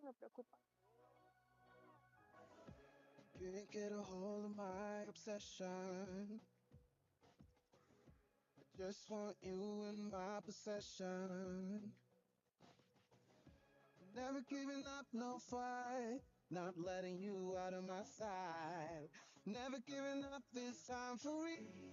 me preocupa. Can't get a hold of my obsession. I just want you in my possession. Never giving up, no fight. Not letting you out of my sight. Never giving up this time for real.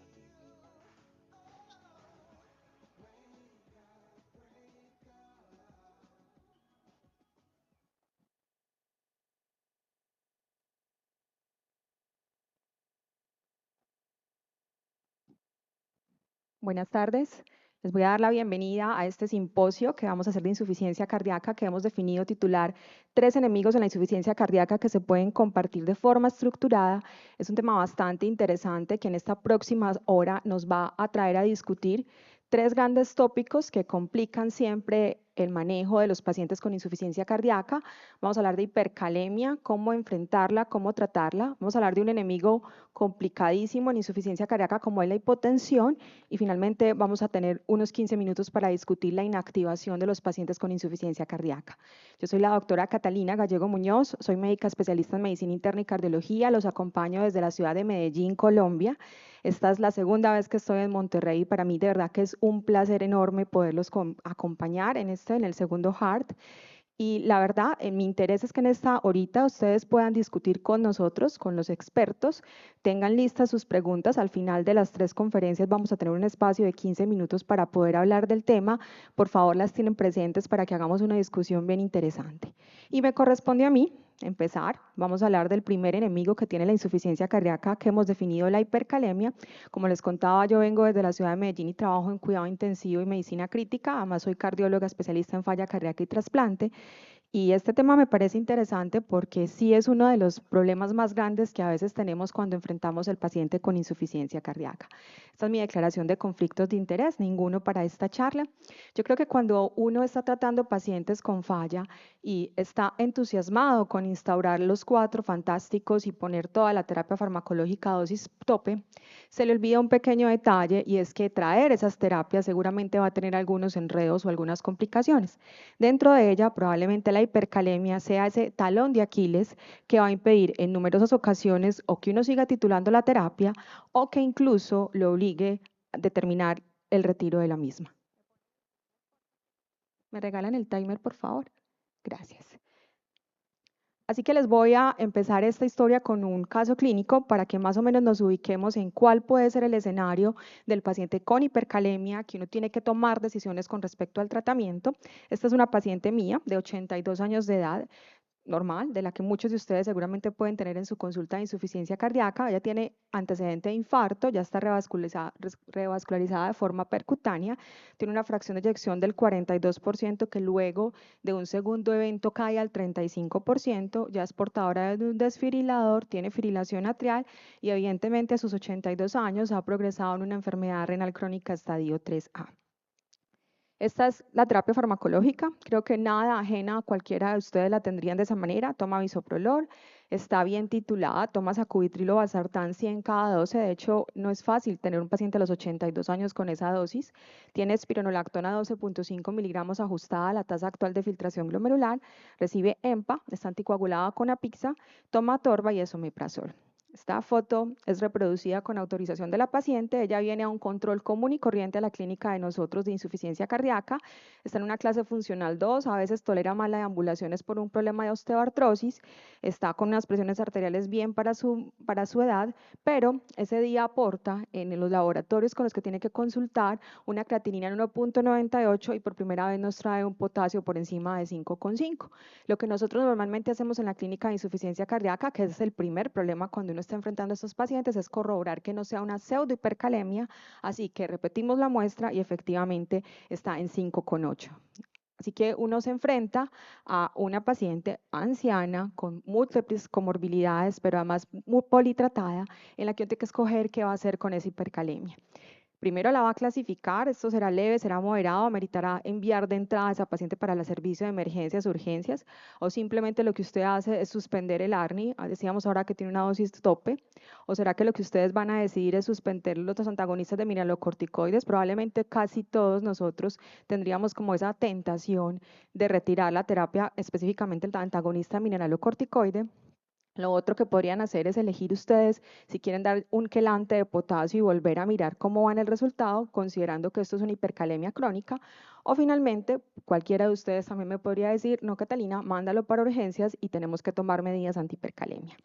Buenas tardes. Les voy a dar la bienvenida a este simposio que vamos a hacer de insuficiencia cardíaca, que hemos definido titular Tres enemigos en la insuficiencia cardíaca que se pueden compartir de forma estructurada. Es un tema bastante interesante que en esta próxima hora nos va a traer a discutir tres grandes tópicos que complican siempre el manejo de los pacientes con insuficiencia cardíaca. Vamos a hablar de hipercalemia, cómo enfrentarla, cómo tratarla. Vamos a hablar de un enemigo complicadísimo en insuficiencia cardíaca como es la hipotensión. Y finalmente vamos a tener unos 15 minutos para discutir la inactivación de los pacientes con insuficiencia cardíaca. Yo soy la doctora Catalina Gallego Muñoz, soy médica especialista en medicina interna y cardiología, los acompaño desde la ciudad de Medellín, Colombia. Esta es la segunda vez que estoy en Monterrey y para mí de verdad que es un placer enorme poderlos acompañar en el segundo Heart. Y la verdad, mi interés es que en esta horita ustedes puedan discutir con nosotros, con los expertos, tengan listas sus preguntas. Al final de las tres conferencias vamos a tener un espacio de 15 minutos para poder hablar del tema. Por favor, las tienen presentes para que hagamos una discusión bien interesante. Y me corresponde a mí empezar. Vamos a hablar del primer enemigo que tiene la insuficiencia cardíaca que hemos definido, la hipercalemia. Como les contaba, yo vengo desde la ciudad de Medellín y trabajo en cuidado intensivo y medicina crítica. Además, soy cardióloga especialista en falla cardíaca y trasplante. Y este tema me parece interesante porque sí es uno de los problemas más grandes que a veces tenemos cuando enfrentamos al paciente con insuficiencia cardíaca. Esta es mi declaración de conflictos de interés, ninguno para esta charla. Yo creo que cuando uno está tratando pacientes con falla y está entusiasmado con instaurar los cuatro fantásticos y poner toda la terapia farmacológica a dosis tope, se le olvida un pequeño detalle y es que traer esas terapias seguramente va a tener algunos enredos o algunas complicaciones. Dentro de ella, probablemente la hipercalemia sea ese talón de Aquiles que va a impedir en numerosas ocasiones o que uno siga titulando la terapia o que incluso lo obligue a determinar el retiro de la misma. ¿Me regalan el timer, por favor? Gracias. Así que les voy a empezar esta historia con un caso clínico para que más o menos nos ubiquemos en cuál puede ser el escenario del paciente con hipercalemia, que uno tiene que tomar decisiones con respecto al tratamiento. Esta es una paciente mía de 82 años de edad, normal, de la que muchos de ustedes seguramente pueden tener en su consulta de insuficiencia cardíaca. Ella tiene antecedente de infarto, ya está revascularizada de forma percutánea, tiene una fracción de eyección del 42% que luego de un segundo evento cae al 35%, ya es portadora de un desfibrilador, tiene fibrilación atrial y evidentemente a sus 82 años ha progresado en una enfermedad renal crónica estadio 3A. Esta es la terapia farmacológica. Creo que nada ajena a cualquiera de ustedes la tendrían de esa manera. Toma bisoprolol, está bien titulada, toma sacubitrilo valsartán 100 cada 12. De hecho, no es fácil tener un paciente a los 82 años con esa dosis. Tiene espironolactona 12.5 miligramos ajustada a la tasa actual de filtración glomerular. Recibe EMPA, está anticoagulada con apixa, toma torba y esomeprazol. Esta foto es reproducida con autorización de la paciente. Ella viene a un control común y corriente a la clínica de nosotros de insuficiencia cardíaca. Está en una clase funcional 2, a veces tolera mala deambulaciones por un problema de osteoartrosis. Está con unas presiones arteriales bien para su edad, pero ese día aporta en los laboratorios con los que tiene que consultar una creatinina en 1.98 y por primera vez nos trae un potasio por encima de 5,5. Lo que nosotros normalmente hacemos en la clínica de insuficiencia cardíaca, que es el primer problema cuando uno está enfrentando a estos pacientes, es corroborar que no sea una pseudohipercalemia, así que repetimos la muestra y efectivamente está en 5,8. Así que uno se enfrenta a una paciente anciana con múltiples comorbilidades, pero además muy politratada, en la que uno tiene que escoger qué va a hacer con esa hipercalemia. Primero la va a clasificar, esto será leve, será moderado, ameritará enviar de entrada a esa paciente para el servicio de emergencias, urgencias, o simplemente lo que usted hace es suspender el ARNI, decíamos ahora que tiene una dosis tope, o será que lo que ustedes van a decidir es suspender los antagonistas de mineralocorticoides. Probablemente casi todos nosotros tendríamos como esa tentación de retirar la terapia, específicamente el antagonista mineralocorticoide. Lo otro que podrían hacer es elegir ustedes si quieren dar un quelante de potasio y volver a mirar cómo va en el resultado, considerando que esto es una hipercalemia crónica. O finalmente, cualquiera de ustedes también me podría decir, no, Catalina, mándalo para urgencias y tenemos que tomar medidas antihipercalemia.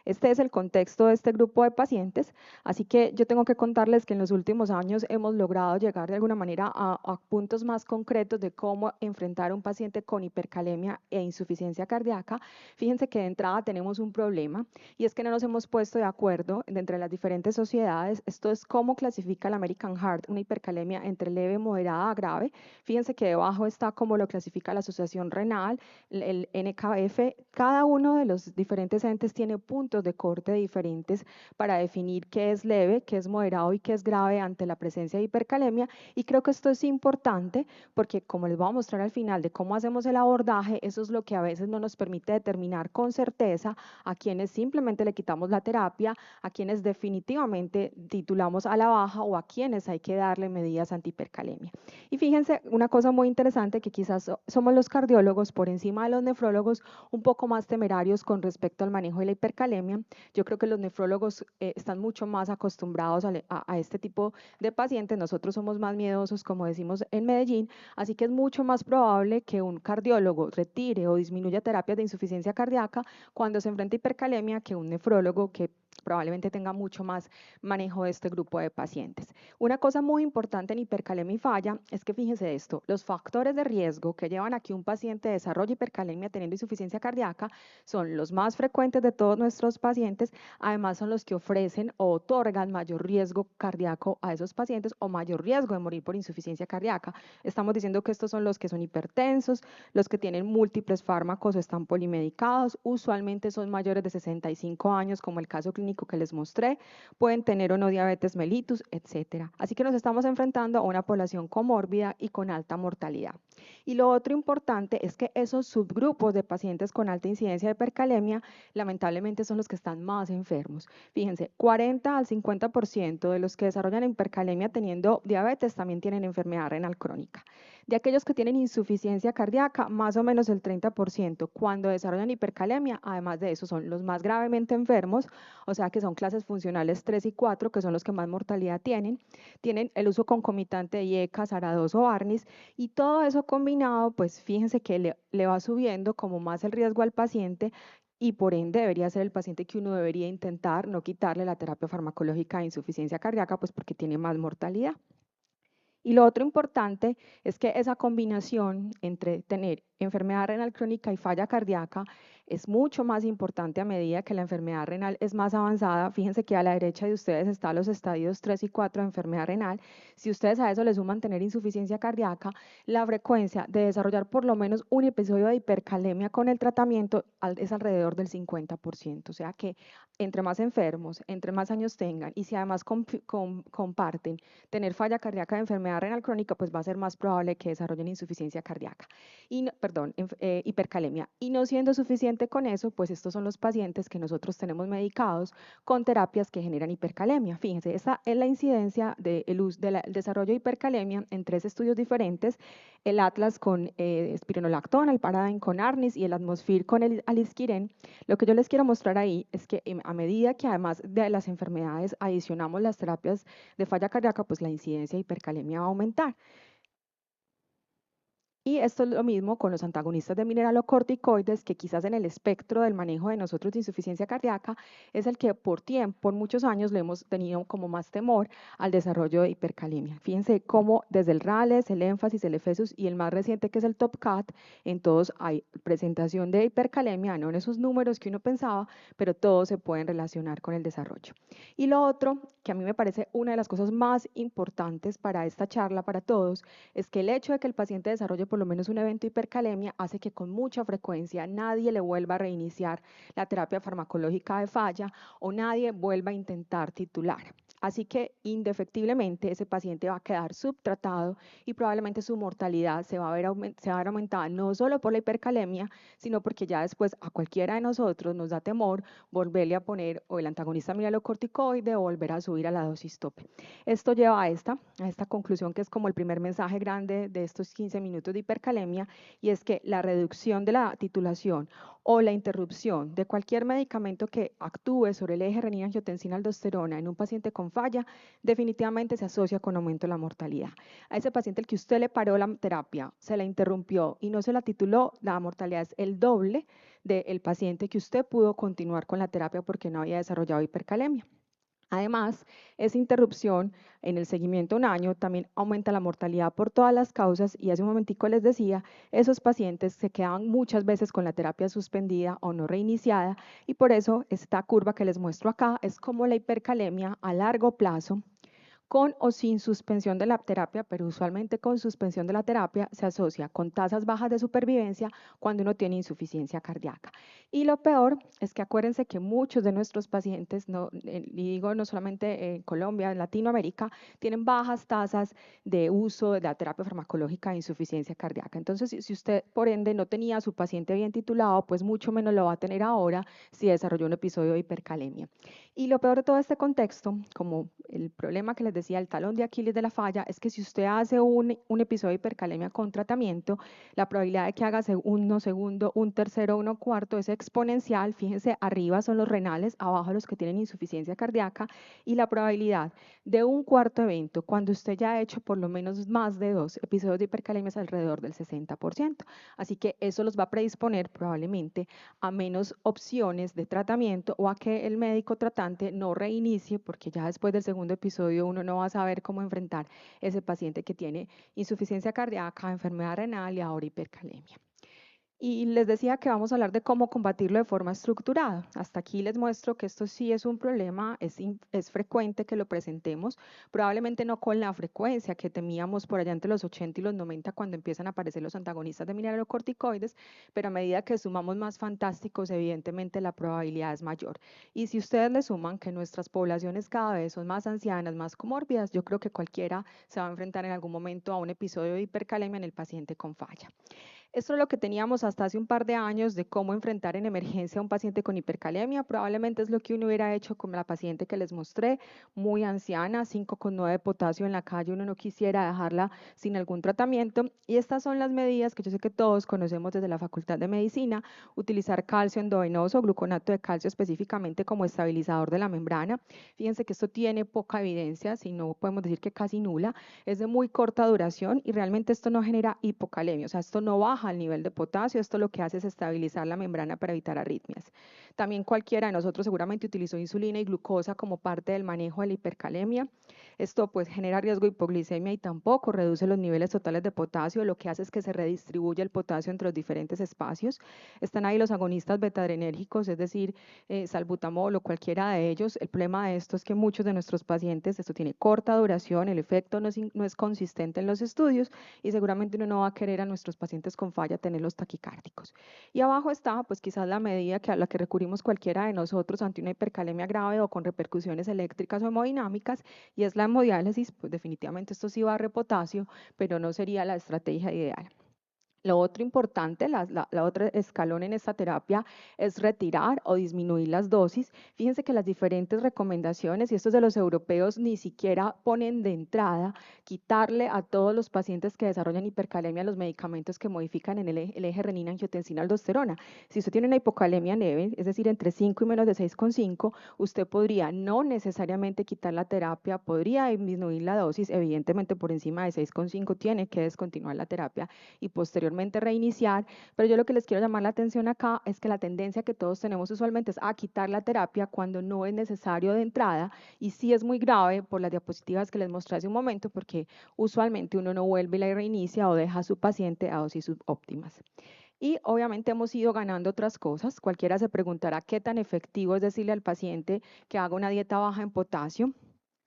Este es el contexto de este grupo de pacientes, así que yo tengo que contarles que en los últimos años hemos logrado llegar de alguna manera a puntos más concretos de cómo enfrentar a un paciente con hipercalemia e insuficiencia cardíaca. Fíjense que de entrada tenemos un problema y es que no nos hemos puesto de acuerdo entre las diferentes sociedades. Esto es cómo clasifica la American Heart una hipercalemia entre leve, moderada a grave. Fíjense que debajo está cómo lo clasifica la Asociación Renal, el NKF. Cada uno de los diferentes entes tiene puntos de corte diferentes para definir qué es leve, qué es moderado y qué es grave ante la presencia de hipercalemia. Y creo que esto es importante porque, como les voy a mostrar al final de cómo hacemos el abordaje, eso es lo que a veces no nos permite determinar con certeza a quienes simplemente le quitamos la terapia, a quienes definitivamente titulamos a la baja o a quienes hay que darle medidas antihipercalemia. Y fíjense, una cosa muy interesante, que quizás somos los cardiólogos por encima de los nefrólogos un poco más temerarios con respecto al manejo de la hipercalemia. Yo creo que los nefrólogos están mucho más acostumbrados a este tipo de pacientes. Nosotros somos más miedosos, como decimos en Medellín, así que es mucho más probable que un cardiólogo retire o disminuya terapias de insuficiencia cardíaca cuando se enfrenta a hipercalemia que un nefrólogo que probablemente tenga mucho más manejo de este grupo de pacientes. Una cosa muy importante en hipercalemia y falla es que fíjense esto, los factores de riesgo que llevan a que un paciente desarrolle hipercalemia teniendo insuficiencia cardíaca son los más frecuentes de todos nuestros pacientes, además son los que ofrecen o otorgan mayor riesgo cardíaco a esos pacientes o mayor riesgo de morir por insuficiencia cardíaca. Estamos diciendo que estos son los que son hipertensos, los que tienen múltiples fármacos o están polimedicados, usualmente son mayores de 65 años, como el caso clínico que les mostré, pueden tener o no diabetes mellitus, etcétera. Así que nos estamos enfrentando a una población comórbida y con alta mortalidad. Y lo otro importante es que esos subgrupos de pacientes con alta incidencia de hipercalemia lamentablemente son los que están más enfermos. Fíjense, 40 al 50% de los que desarrollan hipercalemia teniendo diabetes también tienen enfermedad renal crónica. De aquellos que tienen insuficiencia cardíaca, más o menos el 30% cuando desarrollan hipercalemia, además de eso son los más gravemente enfermos, o sea que son clases funcionales 3 y 4, que son los que más mortalidad tienen el uso concomitante de IECA, SARA-2 o ARNIS, y todo eso combinado, pues fíjense que le va subiendo como más el riesgo al paciente y por ende debería ser el paciente que uno debería intentar no quitarle la terapia farmacológica de insuficiencia cardíaca, pues porque tiene más mortalidad. Y lo otro importante es que esa combinación entre tener enfermedad renal crónica y falla cardíaca es mucho más importante a medida que la enfermedad renal es más avanzada. Fíjense que a la derecha de ustedes están los estadios 3 y 4 de enfermedad renal. Si ustedes a eso le suman tener insuficiencia cardíaca, la frecuencia de desarrollar por lo menos un episodio de hipercalemia con el tratamiento es alrededor del 50%. O sea que entre más enfermos, entre más años tengan y si además comparten tener falla cardíaca de enfermedad renal crónica, pues va a ser más probable que desarrollen insuficiencia cardíaca. Hipercalemia. Y no siendo suficiente con eso, pues estos son los pacientes que nosotros tenemos medicados con terapias que generan hipercalemia. Fíjense, esa es la incidencia del desarrollo de hipercalemia en 3 estudios diferentes, el Atlas con espironolactona, el Paradigm con ARNIS y el Atmosphere con el alisquiren. Lo que yo les quiero mostrar ahí es que a medida que además de las enfermedades adicionamos las terapias de falla cardíaca, pues la incidencia de hipercalemia va a aumentar. Y esto es lo mismo con los antagonistas de mineralocorticoides, que quizás en el espectro del manejo de nosotros de insuficiencia cardíaca es el que por muchos años le hemos tenido como más temor al desarrollo de hipercalemia. Fíjense cómo desde el RALES, el énfasis, el EFESUS y el más reciente que es el TOPCAT, en todos hay presentación de hipercalemia, no en esos números que uno pensaba, pero todos se pueden relacionar con el desarrollo. Y lo otro, que a mí me parece una de las cosas más importantes para esta charla, para todos, es que el hecho de que el paciente desarrolle por lo menos un evento de hipercalemia, hace que con mucha frecuencia nadie le vuelva a reiniciar la terapia farmacológica de falla o nadie vuelva a intentar titular. Así que indefectiblemente ese paciente va a quedar subtratado y probablemente su mortalidad se va a ver aumentada no solo por la hipercalemia, sino porque ya después a cualquiera de nosotros nos da temor volverle a poner o el antagonista mineralocorticoide o volver a subir a la dosis tope. Esto lleva a esta conclusión que es como el primer mensaje grande de estos 15 minutos de hipercalemia, y es que la reducción de la titulación o la interrupción de cualquier medicamento que actúe sobre el eje renina-angiotensina-aldosterona en un paciente con falla definitivamente se asocia con aumento de la mortalidad. A ese paciente al que usted le paró la terapia, se la interrumpió y no se la tituló, la mortalidad es el doble del paciente que usted pudo continuar con la terapia porque no había desarrollado hipercalemia. Además, esa interrupción en el seguimiento a un año también aumenta la mortalidad por todas las causas, y hace un momentico les decía, esos pacientes se quedan muchas veces con la terapia suspendida o no reiniciada, y por eso esta curva que les muestro acá es como la hipercalemia a largo plazo, con o sin suspensión de la terapia, pero usualmente con suspensión de la terapia se asocia con tasas bajas de supervivencia cuando uno tiene insuficiencia cardíaca. Y lo peor es que acuérdense que muchos de nuestros pacientes, y digo no solamente en Colombia, en Latinoamérica, tienen bajas tasas de uso de la terapia farmacológica de insuficiencia cardíaca. Entonces, si usted por ende no tenía a su paciente bien titulado, pues mucho menos lo va a tener ahora si desarrolló un episodio de hipercalemia. Y lo peor de todo este contexto, como el problema que les decía, el talón de Aquiles de la falla, es que si usted hace un episodio de hipercalemia con tratamiento, la probabilidad de que haga uno segundo, un tercero, uno cuarto es exponencial. Fíjense, arriba son los renales, abajo los que tienen insuficiencia cardíaca, y la probabilidad de un cuarto evento, cuando usted ya ha hecho por lo menos más de 2 episodios de hipercalemia, es alrededor del 60%. Así que eso los va a predisponer probablemente a menos opciones de tratamiento o a que el médico tratante no reinicie, porque ya después del segundo episodio uno no va a saber cómo enfrentar ese paciente que tiene insuficiencia cardíaca, enfermedad renal y ahora hipercalemia. Y les decía que vamos a hablar de cómo combatirlo de forma estructurada. Hasta aquí les muestro que esto sí es un problema, es frecuente que lo presentemos, probablemente no con la frecuencia que temíamos por allá entre los 80 y los 90 cuando empiezan a aparecer los antagonistas de mineralocorticoides, pero a medida que sumamos más fantásticos, evidentemente la probabilidad es mayor. Y si ustedes le suman que nuestras poblaciones cada vez son más ancianas, más comórbidas, yo creo que cualquiera se va a enfrentar en algún momento a un episodio de hipercalemia en el paciente con falla. Esto es lo que teníamos hasta hace un par de años de cómo enfrentar en emergencia a un paciente con hipercalemia. Probablemente es lo que uno hubiera hecho con la paciente que les mostré, muy anciana, 5,9 de potasio en la calle, uno no quisiera dejarla sin algún tratamiento. Y estas son las medidas que yo sé que todos conocemos desde la Facultad de Medicina: utilizar calcio endovenoso, gluconato de calcio específicamente como estabilizador de la membrana. Fíjense que esto tiene poca evidencia, si no podemos decir que casi nula, es de muy corta duración y realmente esto no genera hipocalemia, o sea, esto no baja el nivel de potasio, esto lo que hace es estabilizar la membrana para evitar arritmias. También cualquiera de nosotros seguramente utilizó insulina y glucosa como parte del manejo de la hipercalemia. Esto pues genera riesgo de hipoglicemia y tampoco reduce los niveles totales de potasio, lo que hace es que se redistribuye el potasio entre los diferentes espacios. Están ahí los agonistas beta-adrenérgicos, es decir, salbutamol o cualquiera de ellos. El problema de esto es que muchos de nuestros pacientes, esto tiene corta duración, el efecto no es consistente en los estudios y seguramente uno no va a querer a nuestros pacientes con falla tenerlos taquicárdicos. Y abajo está pues quizás la medida a la que recurrimos cualquiera de nosotros ante una hipercalemia grave o con repercusiones eléctricas o hemodinámicas, y es la hemodiálisis. Pues definitivamente esto sí va a potasio, pero no sería la estrategia ideal. Lo otro importante, la otra escalón en esta terapia es retirar o disminuir las dosis. Fíjense que las diferentes recomendaciones, y estos de los europeos, ni siquiera ponen de entrada quitarle a todos los pacientes que desarrollan hipercalemia los medicamentos que modifican en el eje renina-angiotensina-aldosterona. Si usted tiene una hipocalemia leve, es decir, entre 5 y menos de 6,5, usted podría no necesariamente quitar la terapia, podría disminuir la dosis, evidentemente por encima de 6,5 tiene que descontinuar la terapia y posteriormente reiniciar, pero yo lo que les quiero llamar la atención acá es que la tendencia que todos tenemos usualmente es a quitar la terapia cuando no es necesario de entrada, y sí es muy grave por las diapositivas que les mostré hace un momento, porque usualmente uno no vuelve y la reinicia o deja a su paciente a dosis subóptimas. Y obviamente hemos ido ganando otras cosas. Cualquiera se preguntará qué tan efectivo es decirle al paciente que haga una dieta baja en potasio.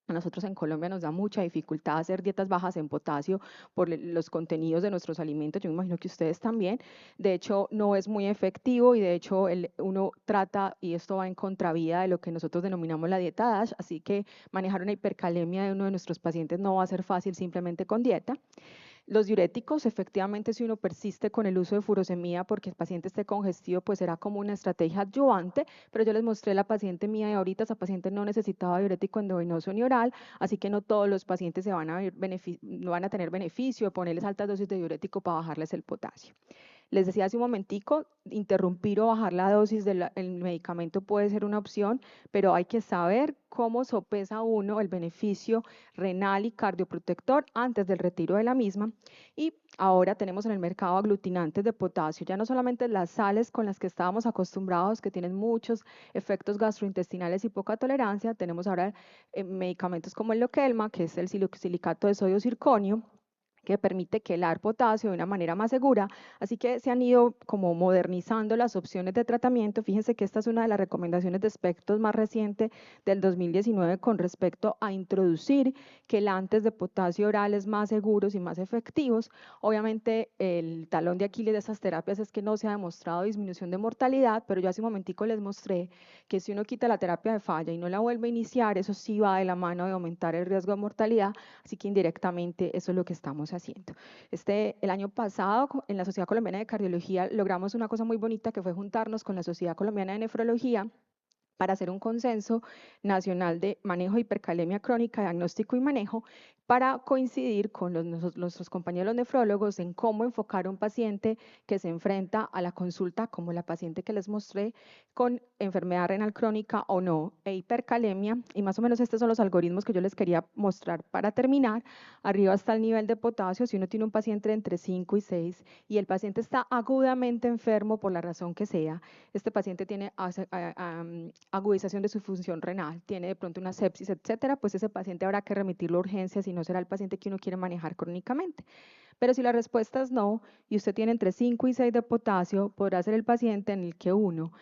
A nosotros en Colombia nos da mucha dificultad hacer dietas bajas en potasio por los contenidos de nuestros alimentos. Yo me imagino que ustedes también. De hecho, no es muy efectivo y de hecho uno trata, y esto va en contravía de lo que nosotros denominamos la dieta DASH, así que manejar una hipercalemia de uno de nuestros pacientes no va a ser fácil simplemente con dieta. Los diuréticos, efectivamente, si uno persiste con el uso de furosemida porque el paciente esté congestivo, pues será como una estrategia adyuvante, pero yo les mostré la paciente mía de ahorita, esa paciente no necesitaba diurético endovenoso ni oral, así que no todos los pacientes no van a tener beneficio de ponerles altas dosis de diurético para bajarles el potasio. Les decía hace un momentico, interrumpir o bajar la dosis del medicamento puede ser una opción, pero hay que saber cómo sopesa uno el beneficio renal y cardioprotector antes del retiro de la misma. Y ahora tenemos en el mercado aglutinantes de potasio, ya no solamente las sales con las que estábamos acostumbrados, que tienen muchos efectos gastrointestinales y poca tolerancia, tenemos ahora medicamentos como el Lokelma, que es el silicato de sodio circonio, que permite quelar potasio de una manera más segura. Así que se han ido como modernizando las opciones de tratamiento. Fíjense que esta es una de las recomendaciones de expertos más reciente del 2019 con respecto a introducir quelantes de potasio orales más seguros y más efectivos. Obviamente el talón de Aquiles de esas terapias es que no se ha demostrado disminución de mortalidad, pero yo hace un momentico les mostré que si uno quita la terapia de falla y no la vuelve a iniciar, eso sí va de la mano de aumentar el riesgo de mortalidad, así que indirectamente eso es lo que estamos haciendo. El año pasado en la Sociedad Colombiana de Cardiología logramos una cosa muy bonita que fue juntarnos con la Sociedad Colombiana de Nefrología para hacer un consenso nacional de manejo de hipercalemia crónica, diagnóstico y manejo, para coincidir con nuestros compañeros nefrólogos en cómo enfocar a un paciente que se enfrenta a la consulta, como la paciente que les mostré, con enfermedad renal crónica o no, e hipercalemia, y más o menos estos son los algoritmos que yo les quería mostrar para terminar. Arriba está el nivel de potasio. Si uno tiene un paciente entre 5 y 6 y el paciente está agudamente enfermo por la razón que sea, este paciente tiene agudización de su función renal, tiene de pronto una sepsis, etcétera, pues ese paciente habrá que remitirlo a urgencias y no será el paciente que uno quiere manejar crónicamente. Pero si la respuesta es no, y usted tiene entre 5 y 6 de potasio, podrá ser el paciente en el que uno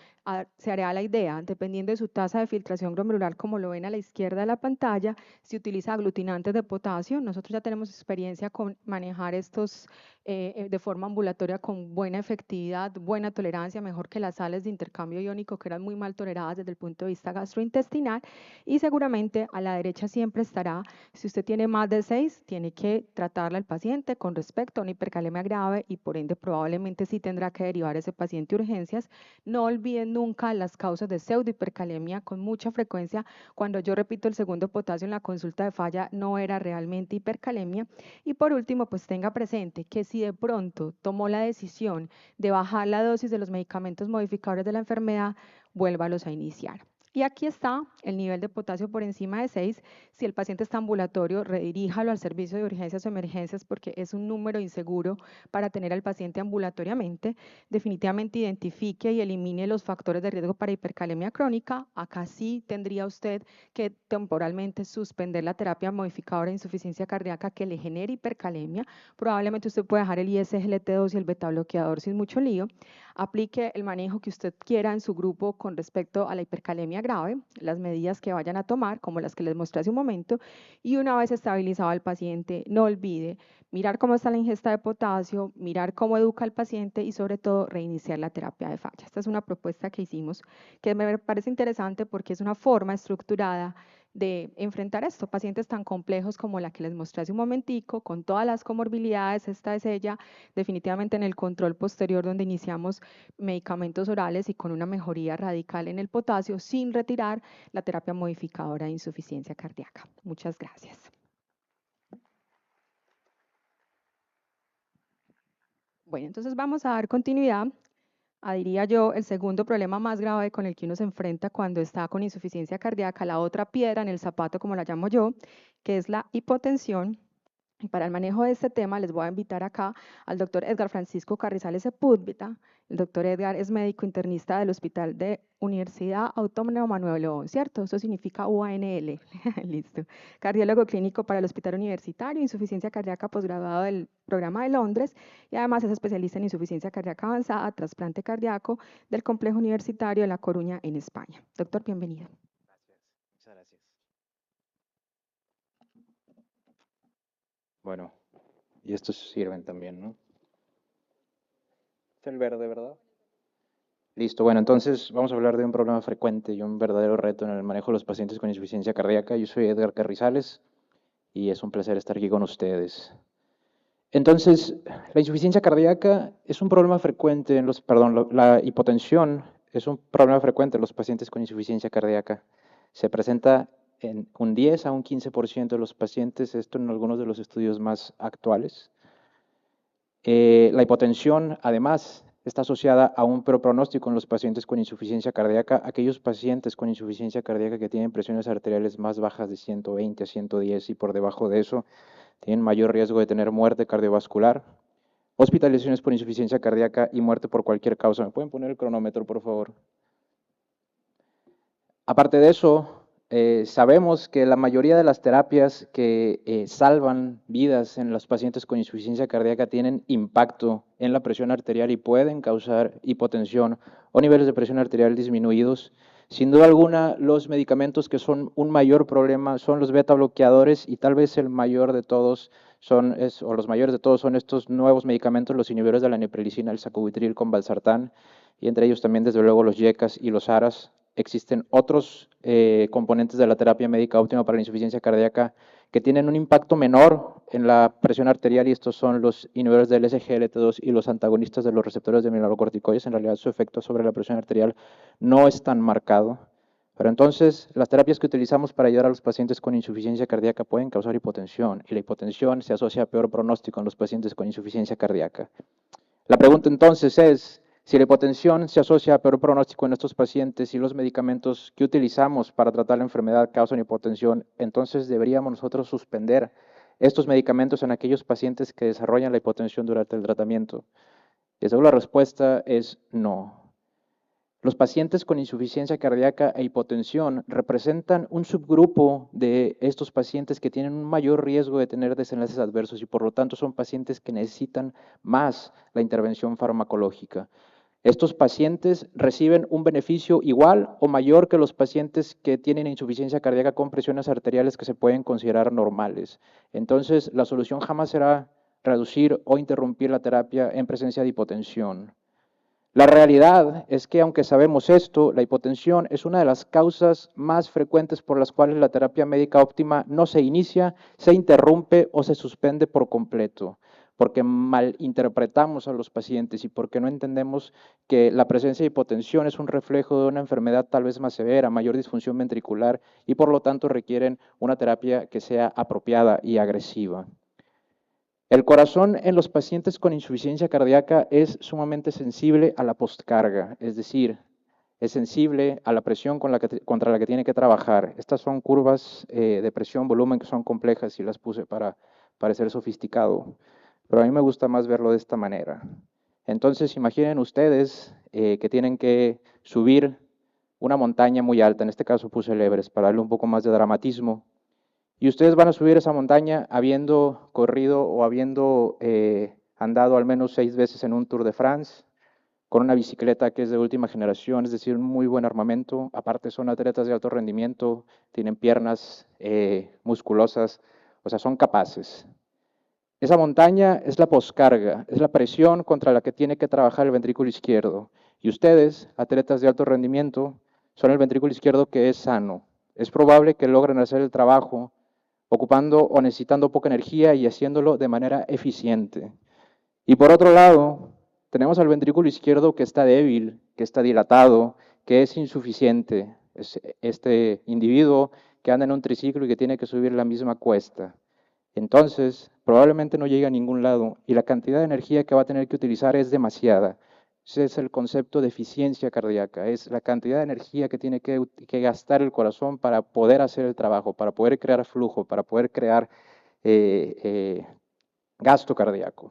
se hará la idea, dependiendo de su tasa de filtración glomerular, como lo ven a la izquierda de la pantalla, si utiliza aglutinantes de potasio. Nosotros ya tenemos experiencia con manejar estos de forma ambulatoria con buena efectividad, buena tolerancia, mejor que las sales de intercambio iónico que eran muy mal toleradas desde el punto de vista gastrointestinal. Y seguramente a la derecha siempre estará, si usted tiene más de 6, tiene que tratarle al paciente con respecto a una hipercalemia grave y por ende probablemente sí tendrá que derivar ese paciente a urgencias. No olviden nunca las causas de pseudohipercalemia. Con mucha frecuencia, cuando yo repito el segundo potasio en la consulta de falla, no era realmente hipercalemia. Y por último, pues tenga presente que si de pronto tomó la decisión de bajar la dosis de los medicamentos modificadores de la enfermedad, vuélvalos a iniciar. Y aquí está el nivel de potasio por encima de 6. Si el paciente está ambulatorio, rediríjalo al servicio de urgencias o emergencias porque es un número inseguro para tener al paciente ambulatoriamente. Definitivamente identifique y elimine los factores de riesgo para hipercalemia crónica. Acá sí tendría usted que temporalmente suspender la terapia modificadora de insuficiencia cardíaca que le genere hipercalemia. Probablemente usted puede dejar el ISGLT2 y el beta bloqueador sin mucho lío. Aplique el manejo que usted quiera en su grupo con respecto a la hipercalemia grave, las medidas que vayan a tomar, como las que les mostré hace un momento, y una vez estabilizado al paciente, no olvide mirar cómo está la ingesta de potasio, mirar cómo educa al paciente y sobre todo reiniciar la terapia de falla. Esta es una propuesta que hicimos que me parece interesante porque es una forma estructurada de enfrentar esto, pacientes tan complejos como la que les mostré hace un momentico, con todas las comorbilidades. Esta es ella, definitivamente en el control posterior donde iniciamos medicamentos orales y con una mejoría radical en el potasio sin retirar la terapia modificadora de insuficiencia cardíaca. Muchas gracias. Bueno, entonces vamos a dar continuidad a, diría yo, el segundo problema más grave con el que uno se enfrenta cuando está con insuficiencia cardíaca, la otra piedra en el zapato, como la llamo yo, que es la hipotensión. Y para el manejo de este tema les voy a invitar acá al doctor Edgar Francisco Carrizales Sepúlveda. El doctor Edgar es médico internista del Hospital de Universidad Autónoma Manuel León, ¿cierto? Eso significa UANL. Listo. Cardiólogo clínico para el Hospital Universitario, insuficiencia cardíaca, posgraduado del programa de Londres, y además es especialista en insuficiencia cardíaca avanzada, trasplante cardíaco del Complejo Universitario de La Coruña en España. Doctor, bienvenido. Gracias, muchas gracias. Bueno, y estos sirven también, ¿no? Es el verde, ¿verdad? Listo, bueno, entonces vamos a hablar de un problema frecuente y un verdadero reto en el manejo de los pacientes con insuficiencia cardíaca. Yo soy Edgar Carrizales y es un placer estar aquí con ustedes. Entonces, la insuficiencia cardíaca es un problema frecuente en los, perdón, la hipotensión es un problema frecuente en los pacientes con insuficiencia cardíaca. Se presenta en un 10 a un 15% de los pacientes, esto en algunos de los estudios más actuales. La hipotensión, además, está asociada a un peor pronóstico en los pacientes con insuficiencia cardíaca. Aquellos pacientes con insuficiencia cardíaca que tienen presiones arteriales más bajas de 120 a 110 y por debajo de eso, tienen mayor riesgo de tener muerte cardiovascular, hospitalizaciones por insuficiencia cardíaca y muerte por cualquier causa. ¿Me pueden poner el cronómetro, por favor? Aparte de eso, sabemos que la mayoría de las terapias que salvan vidas en los pacientes con insuficiencia cardíaca tienen impacto en la presión arterial y pueden causar hipotensión o niveles de presión arterial disminuidos. Sin duda alguna, los medicamentos que son un mayor problema son los beta bloqueadores y tal vez el mayor de todos o los mayores de todos son estos nuevos medicamentos, los inhibidores de la neprilicina, el sacubitril con valsartán, y entre ellos también desde luego los YECAS y los ARAS. Existen otros componentes de la terapia médica óptima para la insuficiencia cardíaca que tienen un impacto menor en la presión arterial y estos son los inhibidores del SGLT2 y los antagonistas de los receptores de mineralocorticoides. En realidad su efecto sobre la presión arterial no es tan marcado. Pero entonces, las terapias que utilizamos para ayudar a los pacientes con insuficiencia cardíaca pueden causar hipotensión y la hipotensión se asocia a peor pronóstico en los pacientes con insuficiencia cardíaca. La pregunta entonces es, si la hipotensión se asocia a peor pronóstico en estos pacientes y los medicamentos que utilizamos para tratar la enfermedad causan hipotensión, entonces deberíamos nosotros suspender estos medicamentos en aquellos pacientes que desarrollan la hipotensión durante el tratamiento. Y la respuesta es no. Los pacientes con insuficiencia cardíaca e hipotensión representan un subgrupo de estos pacientes que tienen un mayor riesgo de tener desenlaces adversos y por lo tanto son pacientes que necesitan más la intervención farmacológica. Estos pacientes reciben un beneficio igual o mayor que los pacientes que tienen insuficiencia cardíaca con presiones arteriales que se pueden considerar normales. Entonces, la solución jamás será reducir o interrumpir la terapia en presencia de hipotensión. La realidad es que, aunque sabemos esto, la hipotensión es una de las causas más frecuentes por las cuales la terapia médica óptima no se inicia, se interrumpe o se suspende por completo, porque malinterpretamos a los pacientes y porque no entendemos que la presencia de hipotensión es un reflejo de una enfermedad tal vez más severa, mayor disfunción ventricular y por lo tanto requieren una terapia que sea apropiada y agresiva. El corazón en los pacientes con insuficiencia cardíaca es sumamente sensible a la postcarga, es decir, es sensible a la presión contra la que tiene que trabajar. Estas son curvas de presión, volumen que son complejas y las puse para parecer sofisticado, pero a mí me gusta más verlo de esta manera. Entonces, imaginen ustedes que tienen que subir una montaña muy alta, en este caso puse el Everest para darle un poco más de dramatismo, y ustedes van a subir esa montaña habiendo corrido o habiendo andado al menos 6 veces en un Tour de France, con una bicicleta que es de última generación, es decir, un muy buen armamento. Aparte son atletas de alto rendimiento, tienen piernas musculosas, o sea, son capaces. Esa montaña es la poscarga, es la presión contra la que tiene que trabajar el ventrículo izquierdo. Y ustedes, atletas de alto rendimiento, son el ventrículo izquierdo que es sano. Es probable que logren hacer el trabajo ocupando o necesitando poca energía y haciéndolo de manera eficiente. Y por otro lado, tenemos al ventrículo izquierdo que está débil, que está dilatado, que es insuficiente. Es este individuo que anda en un triciclo y que tiene que subir la misma cuesta. Entonces, probablemente no llegue a ningún lado y la cantidad de energía que va a tener que utilizar es demasiada. Ese es el concepto de eficiencia cardíaca, es la cantidad de energía que tiene que gastar el corazón para poder hacer el trabajo, para poder crear flujo, para poder crear gasto cardíaco.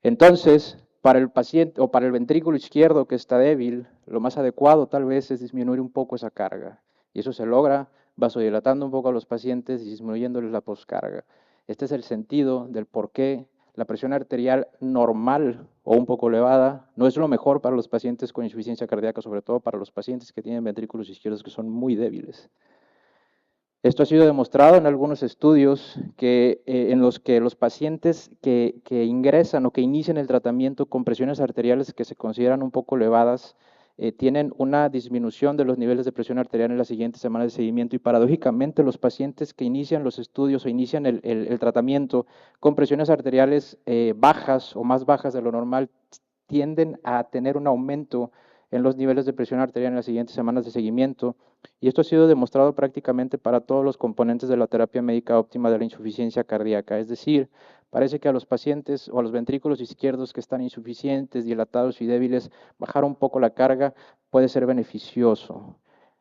Entonces, para el paciente o para el ventrículo izquierdo que está débil, lo más adecuado tal vez es disminuir un poco esa carga. Y eso se logra vasodilatando un poco a los pacientes y disminuyéndoles la poscarga. Este es el sentido del por qué la presión arterial normal o un poco elevada no es lo mejor para los pacientes con insuficiencia cardíaca, sobre todo para los pacientes que tienen ventrículos izquierdos que son muy débiles. Esto ha sido demostrado en algunos estudios en los que los pacientes que ingresan o que inician el tratamiento con presiones arteriales que se consideran un poco elevadas, tienen una disminución de los niveles de presión arterial en las siguientes semanas de seguimiento y paradójicamente los pacientes que inician los estudios o inician el tratamiento con presiones arteriales bajas o más bajas de lo normal tienden a tener un aumento en los niveles de presión arterial en las siguientes semanas de seguimiento. Y esto ha sido demostrado prácticamente para todos los componentes de la terapia médica óptima de la insuficiencia cardíaca. Es decir, parece que a los pacientes o a los ventrículos izquierdos que están insuficientes, dilatados y débiles, bajar un poco la carga puede ser beneficioso.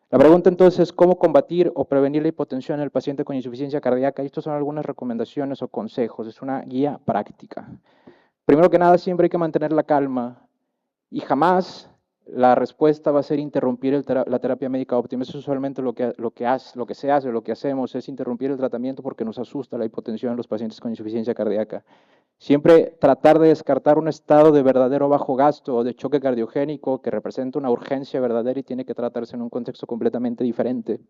La pregunta entonces es cómo combatir o prevenir la hipotensión en el paciente con insuficiencia cardíaca. Estas son algunas recomendaciones o consejos, es una guía práctica. Primero que nada, siempre hay que mantener la calma y jamás la respuesta va a ser interrumpir la terapia médica óptima. Eso es usualmente lo que se hace, lo que hacemos es interrumpir el tratamiento porque nos asusta la hipotensión en los pacientes con insuficiencia cardíaca. Siempre tratar de descartar un estado de verdadero bajo gasto o de choque cardiogénico que representa una urgencia verdadera y tiene que tratarse en un contexto completamente diferente.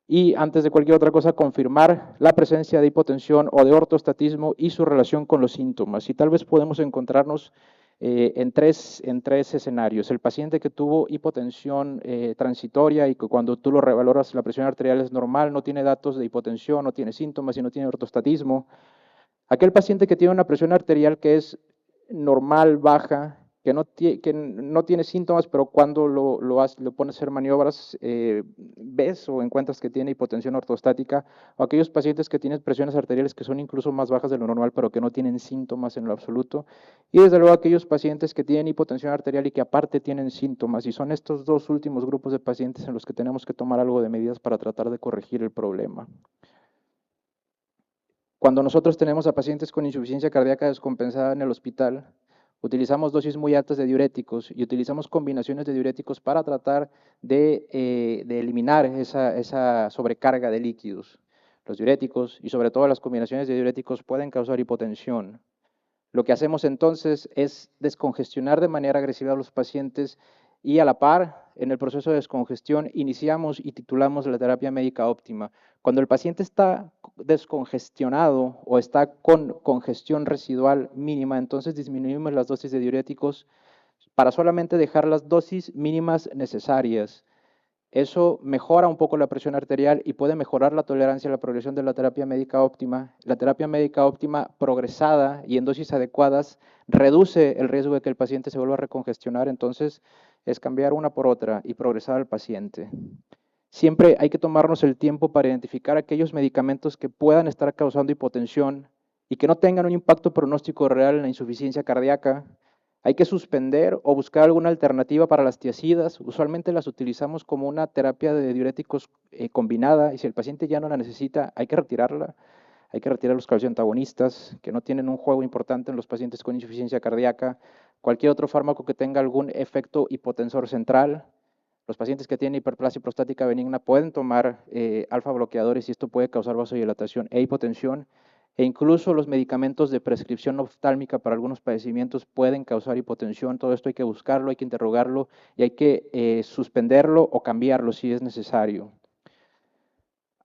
Y antes de cualquier otra cosa, confirmar la presencia de hipotensión o de ortostatismo y su relación con los síntomas. Y tal vez podemos encontrarnos en tres escenarios. El paciente que tuvo hipotensión transitoria y que cuando tú lo revaloras la presión arterial es normal, no tiene datos de hipotensión, no tiene síntomas y no tiene ortostatismo. Aquel paciente que tiene una presión arterial que es normal, baja, que no tiene síntomas, pero cuando lo pones a hacer maniobras, ves o encuentras que tiene hipotensión ortostática, o aquellos pacientes que tienen presiones arteriales que son incluso más bajas de lo normal, pero que no tienen síntomas en lo absoluto, y desde luego aquellos pacientes que tienen hipotensión arterial y que aparte tienen síntomas, y son estos dos últimos grupos de pacientes en los que tenemos que tomar algo de medidas para tratar de corregir el problema. Cuando nosotros tenemos a pacientes con insuficiencia cardíaca descompensada en el hospital, utilizamos dosis muy altas de diuréticos y utilizamos combinaciones de diuréticos para tratar de eliminar esa sobrecarga de líquidos. Los diuréticos y sobre todo las combinaciones de diuréticos pueden causar hipotensión. Lo que hacemos entonces es descongestionar de manera agresiva a los pacientes y a la par, en el proceso de descongestión, iniciamos y titulamos la terapia médica óptima. Cuando el paciente está descongestionado o está con congestión residual mínima, entonces disminuimos las dosis de diuréticos para solamente dejar las dosis mínimas necesarias. Eso mejora un poco la presión arterial y puede mejorar la tolerancia a la progresión de la terapia médica óptima. La terapia médica óptima progresada y en dosis adecuadas reduce el riesgo de que el paciente se vuelva a recongestionar, entonces es cambiar una por otra y progresar al paciente. Siempre hay que tomarnos el tiempo para identificar aquellos medicamentos que puedan estar causando hipotensión y que no tengan un impacto pronóstico real en la insuficiencia cardíaca. Hay que suspender o buscar alguna alternativa para las tiazidas. Usualmente las utilizamos como una terapia de diuréticos combinada y si el paciente ya no la necesita, hay que retirarla. Hay que retirar los calcioantagonistas que no tienen un juego importante en los pacientes con insuficiencia cardíaca. Cualquier otro fármaco que tenga algún efecto hipotensor central. Los pacientes que tienen hiperplasia prostática benigna pueden tomar alfa bloqueadores y esto puede causar vasodilatación e hipotensión. E incluso los medicamentos de prescripción oftálmica para algunos padecimientos pueden causar hipotensión. Todo esto hay que buscarlo, hay que interrogarlo y hay que suspenderlo o cambiarlo si es necesario.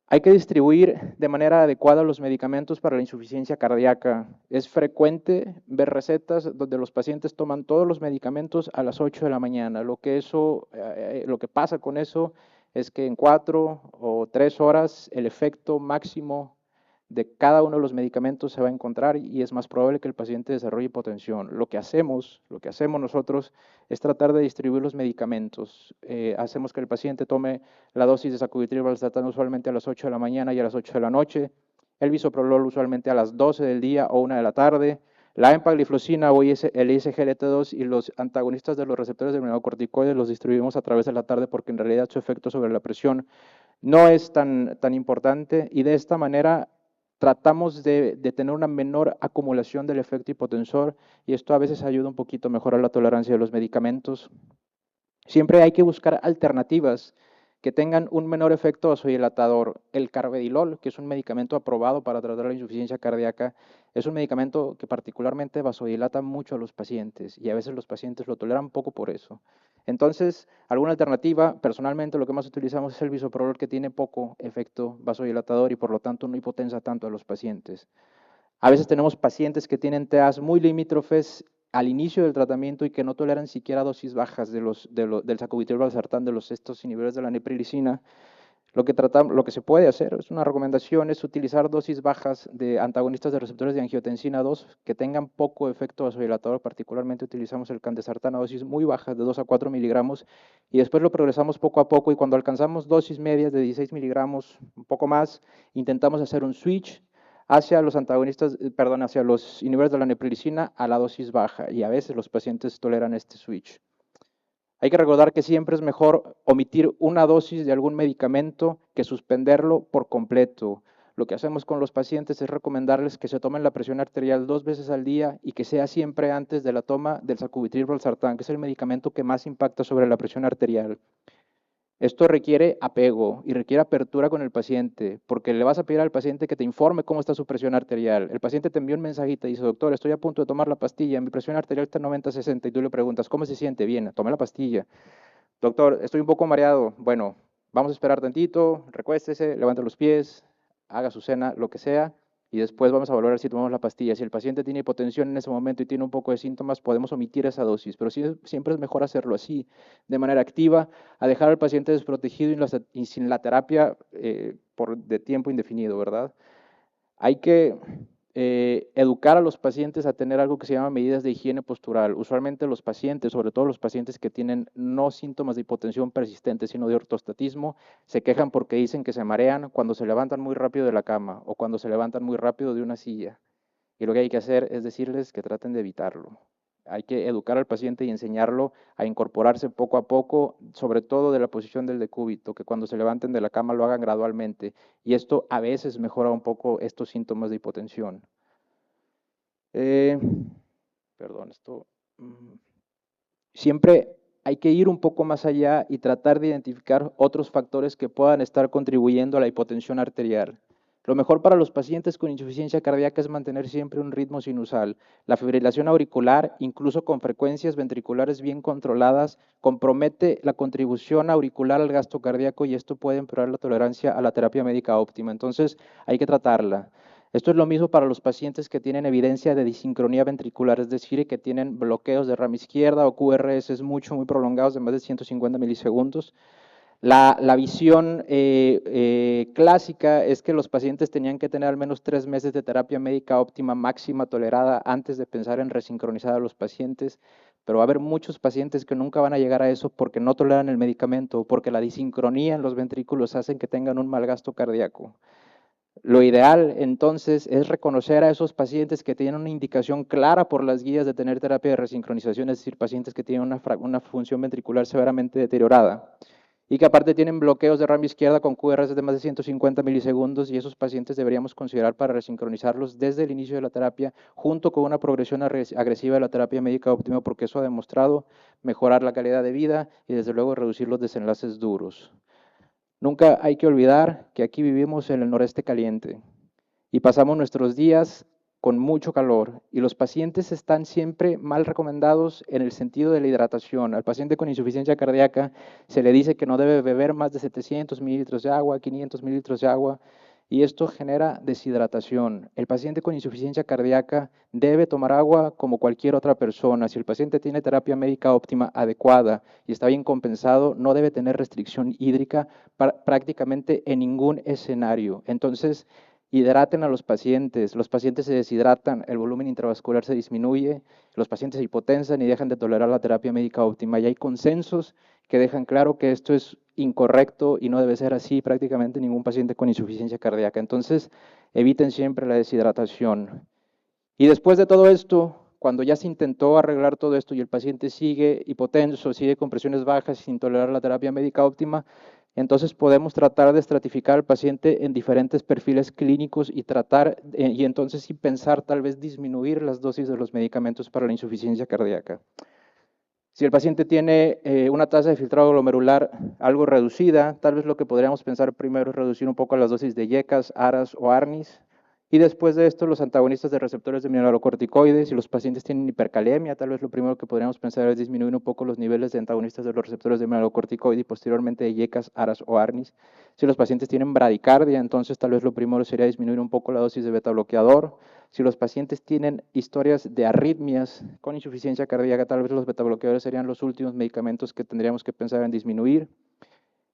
Hay que distribuir de manera adecuada los medicamentos para la insuficiencia cardíaca. Es frecuente ver recetas donde los pacientes toman todos los medicamentos a las 8 de la mañana. Lo que pasa con eso es que en 4 o 3 horas el efecto máximo de cada uno de los medicamentos se va a encontrar y es más probable que el paciente desarrolle hipotensión. Lo que hacemos nosotros es tratar de distribuir los medicamentos. Hacemos que el paciente tome la dosis de sacubitril valsartán usualmente a las 8 de la mañana y a las 8 de la noche, el bisoprolol usualmente a las 12 del día o 1 de la tarde, la empagliflozina o el ISGLT2 y los antagonistas de los receptores de mineralocorticoides los distribuimos a través de la tarde porque en realidad su efecto sobre la presión no es tan importante y de esta manera tratamos de tener una menor acumulación del efecto hipotensor y esto a veces ayuda un poquito a mejorar la tolerancia de los medicamentos. Siempre hay que buscar alternativas que tengan un menor efecto vasodilatador. El carvedilol, que es un medicamento aprobado para tratar la insuficiencia cardíaca, es un medicamento que particularmente vasodilata mucho a los pacientes y a veces los pacientes lo toleran poco por eso. Entonces, alguna alternativa, personalmente lo que más utilizamos es el bisoprolol, que tiene poco efecto vasodilatador y por lo tanto no hipotensa tanto a los pacientes. A veces tenemos pacientes que tienen TAs muy limítrofes al inicio del tratamiento y que no toleran siquiera dosis bajas del sacubitril/valsartán, de estos inhibidores de la neprilicina. Lo que se puede hacer, es una recomendación, es utilizar dosis bajas de antagonistas de receptores de angiotensina 2 que tengan poco efecto vasodilatador. Particularmente utilizamos el candesartán a dosis muy bajas de 2 a 4 miligramos y después lo progresamos poco a poco, y cuando alcanzamos dosis medias de 16 miligramos, un poco más, intentamos hacer un switch hacia los hacia los inhibidores de la neprilicina a la dosis baja, y a veces los pacientes toleran este switch. Hay que recordar que siempre es mejor omitir una dosis de algún medicamento que suspenderlo por completo. Lo que hacemos con los pacientes es recomendarles que se tomen la presión arterial 2 veces al día y que sea siempre antes de la toma del sacubitril/valsartán, que es el medicamento que más impacta sobre la presión arterial. Esto requiere apego y requiere apertura con el paciente, porque le vas a pedir al paciente que te informe cómo está su presión arterial. El paciente te envía un mensajito y dice: doctor, estoy a punto de tomar la pastilla, mi presión arterial está en 90/60, y tú le preguntas: ¿cómo se siente? Bien, tome la pastilla. Doctor, estoy un poco mareado. Bueno, vamos a esperar tantito, recuéstese, levante los pies, haga su cena, lo que sea, y después vamos a valorar si tomamos la pastilla. Si el paciente tiene hipotensión en ese momento y tiene un poco de síntomas, podemos omitir esa dosis, pero siempre es mejor hacerlo así, de manera activa, a dejar al paciente desprotegido y sin la terapia de tiempo indefinido, ¿verdad? Hay que educar a los pacientes a tener algo que se llama medidas de higiene postural. Usualmente los pacientes, sobre todo los pacientes que tienen no síntomas de hipotensión persistente, sino de ortostatismo, se quejan porque dicen que se marean cuando se levantan muy rápido de la cama o cuando se levantan muy rápido de una silla. Y lo que hay que hacer es decirles que traten de evitarlo. Hay que educar al paciente y enseñarlo a incorporarse poco a poco, sobre todo de la posición del decúbito, que cuando se levanten de la cama lo hagan gradualmente. Y esto a veces mejora un poco estos síntomas de hipotensión. Siempre hay que ir un poco más allá y tratar de identificar otros factores que puedan estar contribuyendo a la hipotensión arterial. Lo mejor para los pacientes con insuficiencia cardíaca es mantener siempre un ritmo sinusal. La fibrilación auricular, incluso con frecuencias ventriculares bien controladas, compromete la contribución auricular al gasto cardíaco, y esto puede empeorar la tolerancia a la terapia médica óptima. Entonces, hay que tratarla. Esto es lo mismo para los pacientes que tienen evidencia de disincronía ventricular, es decir, que tienen bloqueos de rama izquierda o QRS muy prolongados de más de 150 milisegundos. La visión clásica es que los pacientes tenían que tener al menos 3 meses de terapia médica óptima máxima tolerada antes de pensar en resincronizar a los pacientes, pero va a haber muchos pacientes que nunca van a llegar a eso porque no toleran el medicamento, porque la disincronía en los ventrículos hacen que tengan un mal gasto cardíaco. Lo ideal, entonces, es reconocer a esos pacientes que tienen una indicación clara por las guías de tener terapia de resincronización, es decir, pacientes que tienen una función ventricular severamente deteriorada y que aparte tienen bloqueos de rama izquierda con QRS de más de 150 milisegundos, y esos pacientes deberíamos considerar para resincronizarlos desde el inicio de la terapia, junto con una progresión agresiva de la terapia médica óptima, porque eso ha demostrado mejorar la calidad de vida y desde luego reducir los desenlaces duros. Nunca hay que olvidar que aquí vivimos en el noreste caliente y pasamos nuestros días con mucho calor, y los pacientes están siempre mal recomendados en el sentido de la hidratación. Al paciente con insuficiencia cardíaca se le dice que no debe beber más de 700 mililitros de agua, 500 mililitros de agua, y esto genera deshidratación. El paciente con insuficiencia cardíaca debe tomar agua como cualquier otra persona. Si el paciente tiene terapia médica óptima adecuada y está bien compensado, no debe tener restricción hídrica prácticamente en ningún escenario. Entonces, hidraten a los pacientes se deshidratan, el volumen intravascular se disminuye, los pacientes se hipotensan y dejan de tolerar la terapia médica óptima, y hay consensos que dejan claro que esto es incorrecto y no debe ser así prácticamente ningún paciente con insuficiencia cardíaca. Entonces, eviten siempre la deshidratación. Y después de todo esto, cuando ya se intentó arreglar todo esto y el paciente sigue hipotenso, sigue con presiones bajas sin tolerar la terapia médica óptima, entonces podemos tratar de estratificar al paciente en diferentes perfiles clínicos y entonces sí pensar tal vez disminuir las dosis de los medicamentos para la insuficiencia cardíaca. Si el paciente tiene una tasa de filtrado glomerular algo reducida, tal vez lo que podríamos pensar primero es reducir un poco las dosis de YECAS, ARAS o ARNIS. Y después de esto, los antagonistas de receptores de mineralocorticoides. Si los pacientes tienen hipercalemia, tal vez lo primero que podríamos pensar es disminuir un poco los niveles de antagonistas de los receptores de mineralocorticoides y posteriormente de YECAS, ARAS o ARNIS. Si los pacientes tienen bradicardia, entonces tal vez lo primero sería disminuir un poco la dosis de beta bloqueador. Si los pacientes tienen historias de arritmias con insuficiencia cardíaca, tal vez los betabloqueadores serían los últimos medicamentos que tendríamos que pensar en disminuir.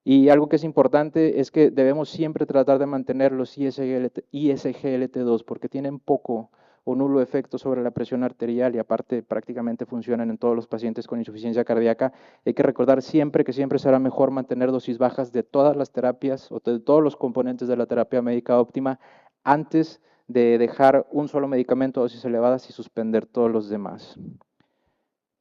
Y algo que es importante es que debemos siempre tratar de mantener los ISGLT2 porque tienen poco o nulo efecto sobre la presión arterial y aparte prácticamente funcionan en todos los pacientes con insuficiencia cardíaca. Hay que recordar siempre que siempre será mejor mantener dosis bajas de todas las terapias o de todos los componentes de la terapia médica óptima antes de dejar un solo medicamento a dosis elevadas y suspender todos los demás.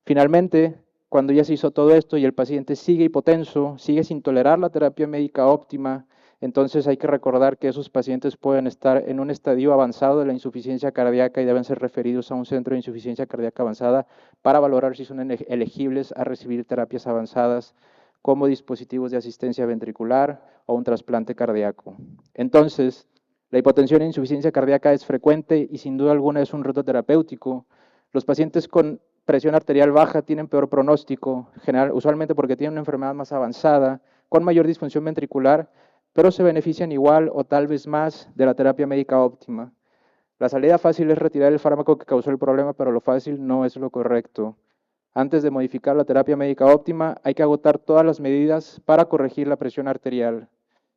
Finalmente, cuando ya se hizo todo esto y el paciente sigue hipotenso, sigue sin tolerar la terapia médica óptima, entonces hay que recordar que esos pacientes pueden estar en un estadio avanzado de la insuficiencia cardíaca y deben ser referidos a un centro de insuficiencia cardíaca avanzada para valorar si son elegibles a recibir terapias avanzadas como dispositivos de asistencia ventricular o un trasplante cardíaco. Entonces, la hipotensión e insuficiencia cardíaca es frecuente y sin duda alguna es un reto terapéutico. Los pacientes con presión arterial baja tienen peor pronóstico, usualmente porque tienen una enfermedad más avanzada, con mayor disfunción ventricular, pero se benefician igual o tal vez más de la terapia médica óptima. La salida fácil es retirar el fármaco que causó el problema, pero lo fácil no es lo correcto. Antes de modificar la terapia médica óptima, hay que agotar todas las medidas para corregir la presión arterial.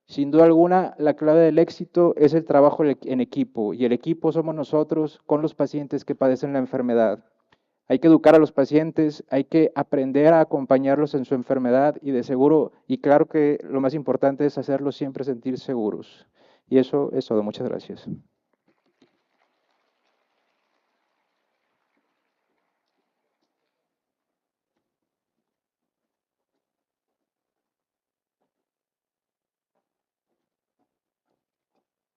Sin duda alguna, la clave del éxito es el trabajo en equipo, y el equipo somos nosotros con los pacientes que padecen la enfermedad. Hay que educar a los pacientes, hay que aprender a acompañarlos en su enfermedad y de seguro, y claro que lo más importante es hacerlos siempre sentir seguros. Y eso es todo. Muchas gracias.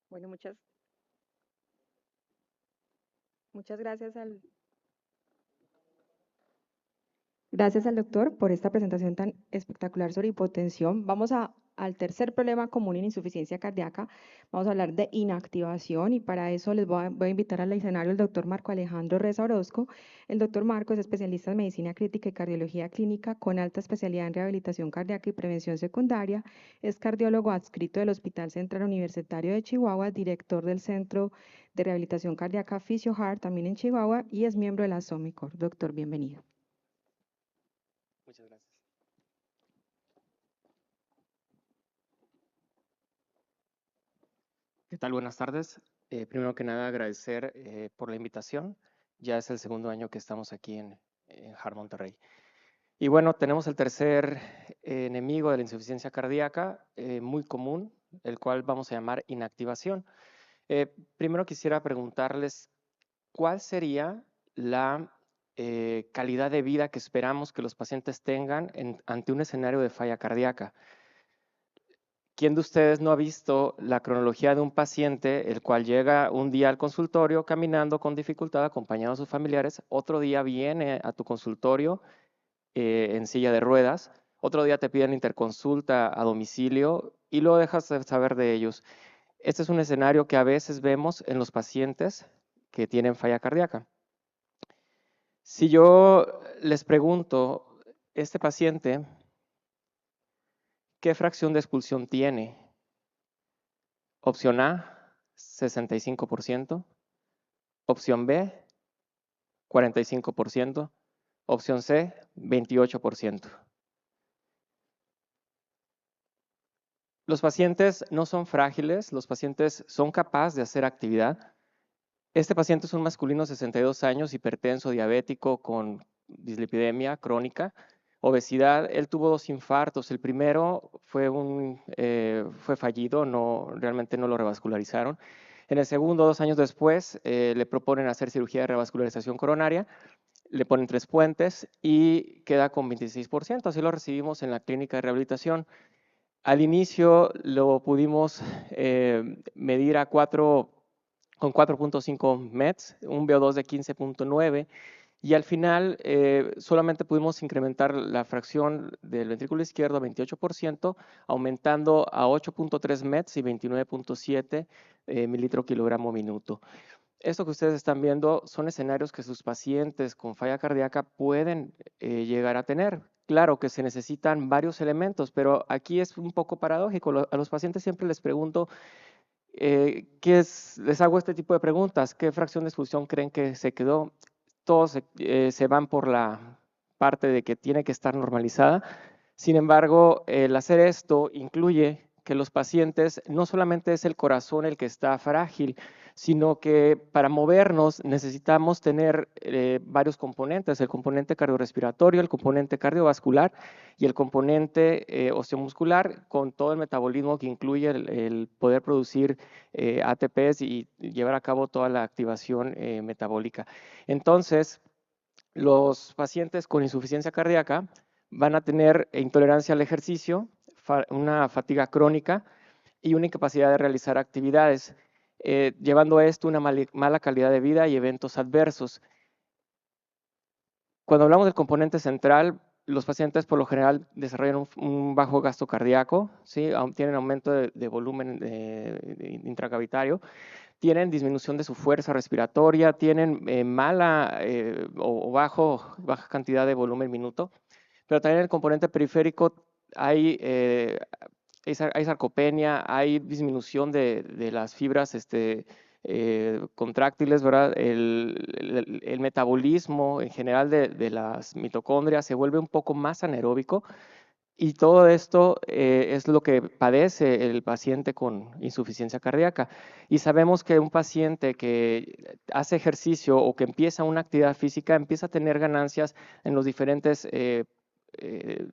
Bueno, muchas gracias al doctor por esta presentación tan espectacular sobre hipotensión. Al tercer problema común en insuficiencia cardíaca. Vamos a hablar de inactivación y para eso voy a invitar al escenario al doctor Marco Alejandro Reza Orozco. El doctor Marco es especialista en medicina crítica y cardiología clínica con alta especialidad en rehabilitación cardíaca y prevención secundaria. Es cardiólogo adscrito del Hospital Central Universitario de Chihuahua, director del Centro de Rehabilitación Cardíaca FisioHeart también en Chihuahua y es miembro de la SOMICOR. Doctor, bienvenido. Muchas gracias. ¿Qué tal? Buenas tardes. Primero que nada, agradecer por la invitación. Ya es el segundo año que estamos aquí en Heart Monterrey. Y bueno, tenemos el tercer enemigo de la insuficiencia cardíaca, muy común, el cual vamos a llamar inactivación. Primero quisiera preguntarles, ¿cuál sería la calidad de vida que esperamos que los pacientes tengan ante un escenario de falla cardíaca? ¿Quién de ustedes no ha visto la cronología de un paciente el cual llega un día al consultorio caminando con dificultad acompañado de sus familiares, otro día viene a tu consultorio en silla de ruedas, otro día te piden interconsulta a domicilio y luego dejas de saber de ellos? Este es un escenario que a veces vemos en los pacientes que tienen falla cardíaca. Si yo les pregunto, este paciente, ¿qué fracción de expulsión tiene? Opción A, 65%. Opción B, 45%. Opción C, 28%. Los pacientes no son frágiles, los pacientes son capaces de hacer actividad. Este paciente es un masculino de 62 años, hipertenso, diabético, con dislipidemia crónica, obesidad. Él tuvo 2 infartos. El primero fue fallido, realmente no lo revascularizaron. En el segundo, 2 años después, le proponen hacer cirugía de revascularización coronaria, le ponen 3 puentes y queda con 26%. Así lo recibimos en la clínica de rehabilitación. Al inicio lo pudimos medir con 4.5 METs, un VO2 de 15.9, y al final solamente pudimos incrementar la fracción del ventrículo izquierdo a 28%, aumentando a 8.3 METs y 29.7 mililitro kilogramo minuto. Esto que ustedes están viendo son escenarios que sus pacientes con falla cardíaca pueden llegar a tener. Claro que se necesitan varios elementos, pero aquí es un poco paradójico. A los pacientes siempre les pregunto, les hago este tipo de preguntas, ¿qué fracción de expulsión creen que se quedó? Todos se van por la parte de que tiene que estar normalizada. Sin embargo, el hacer esto incluye que los pacientes, no solamente es el corazón el que está frágil, sino que para movernos necesitamos tener varios componentes, el componente cardiorrespiratorio, el componente cardiovascular y el componente osteomuscular, con todo el metabolismo que incluye el poder producir ATPs y llevar a cabo toda la activación metabólica. Entonces, los pacientes con insuficiencia cardíaca van a tener intolerancia al ejercicio, una fatiga crónica y una incapacidad de realizar actividades, llevando a esto una mala calidad de vida y eventos adversos. Cuando hablamos del componente central, los pacientes por lo general desarrollan un bajo gasto cardíaco, ¿sí? Tienen aumento de volumen intracavitario, tienen disminución de su fuerza respiratoria, tienen mala o baja cantidad de volumen minuto, pero también en el componente periférico hay sarcopenia, hay disminución de las fibras contráctiles, ¿verdad? El metabolismo en general de las mitocondrias se vuelve un poco más anaeróbico, y todo esto es lo que padece el paciente con insuficiencia cardíaca. Y sabemos que un paciente que hace ejercicio o que empieza una actividad física empieza a tener ganancias en los diferentes en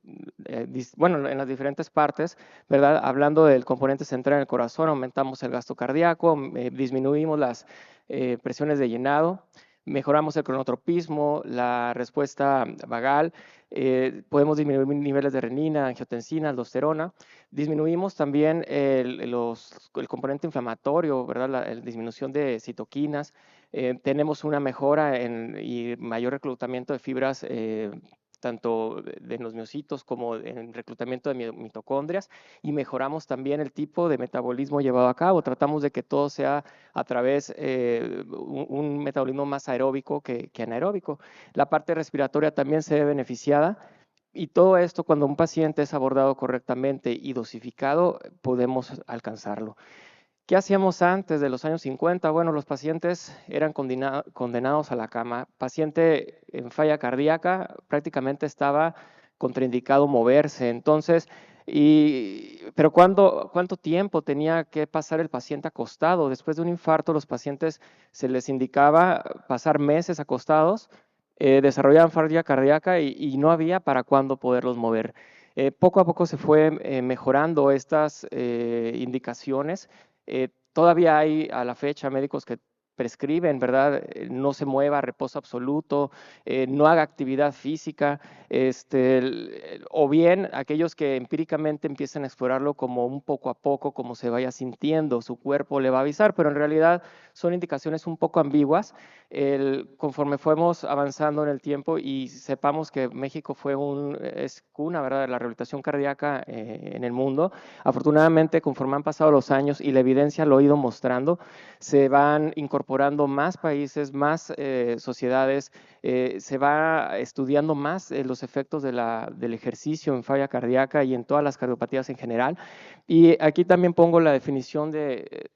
las diferentes partes, ¿verdad? Hablando del componente central en el corazón, aumentamos el gasto cardíaco, disminuimos las presiones de llenado, mejoramos el cronotropismo, la respuesta vagal, podemos disminuir niveles de renina, angiotensina, aldosterona, disminuimos también el componente inflamatorio, ¿verdad? La disminución de citoquinas, tenemos una mejora y mayor reclutamiento de fibras tanto de los miocitos como en reclutamiento de mitocondrias, y mejoramos también el tipo de metabolismo llevado a cabo. Tratamos de que todo sea a través un metabolismo más aeróbico que anaeróbico. La parte respiratoria también se ve beneficiada, y todo esto, cuando un paciente es abordado correctamente y dosificado, podemos alcanzarlo. ¿Qué hacíamos antes de los años 50? Bueno, los pacientes eran condenados a la cama. Paciente en falla cardíaca prácticamente estaba contraindicado moverse. Entonces, pero ¿cuánto tiempo tenía que pasar el paciente acostado? Después de un infarto, los pacientes se les indicaba pasar meses acostados, desarrollaban falla cardíaca y no había para cuándo poderlos mover. Poco a poco se fue mejorando estas indicaciones. Todavía hay a la fecha médicos que prescriben, ¿verdad? No se mueva, reposo absoluto, no haga actividad física, o bien aquellos que empíricamente empiezan a explorarlo como un poco a poco, como se vaya sintiendo, su cuerpo le va a avisar, pero en realidad son indicaciones un poco ambiguas. Conforme fuimos avanzando en el tiempo y sepamos que México es cuna, ¿verdad?, de la rehabilitación cardíaca en el mundo, afortunadamente, conforme han pasado los años y la evidencia lo ha ido mostrando, se van incorporando más países, más sociedades, se va estudiando más los efectos del ejercicio en falla cardíaca y en todas las cardiopatías en general. Y aquí también pongo la definición de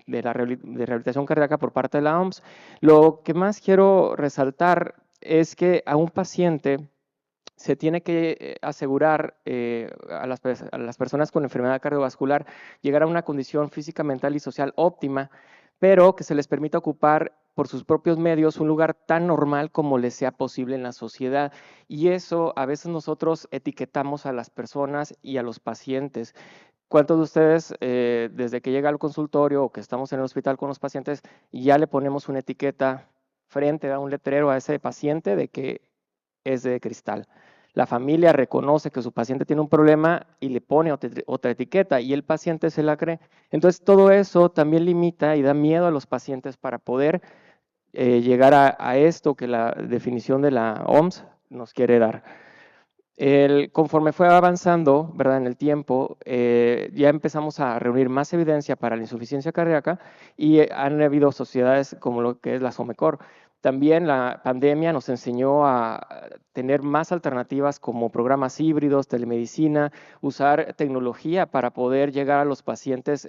rehabilitación cardíaca por parte de la OMS. Lo que más quiero resaltar es que a un paciente se tiene que asegurar a las personas con enfermedad cardiovascular llegar a una condición física, mental y social óptima, pero que se les permita ocupar por sus propios medios un lugar tan normal como les sea posible en la sociedad. Y eso a veces nosotros etiquetamos a las personas y a los pacientes. ¿Cuántos de ustedes, desde que llega al consultorio o que estamos en el hospital con los pacientes, ya le ponemos una etiqueta frente a un letrero a ese paciente de que es de cristal? La familia reconoce que su paciente tiene un problema y le pone otra etiqueta, y el paciente se la cree. Entonces, todo eso también limita y da miedo a los pacientes para poder llegar a esto que la definición de la OMS nos quiere dar. Conforme fue avanzando, ¿verdad?, en el tiempo, ya empezamos a reunir más evidencia para la insuficiencia cardíaca y han habido sociedades como lo que es la SOMECOR. También la pandemia nos enseñó a tener más alternativas como programas híbridos, telemedicina, usar tecnología para poder llegar a los pacientes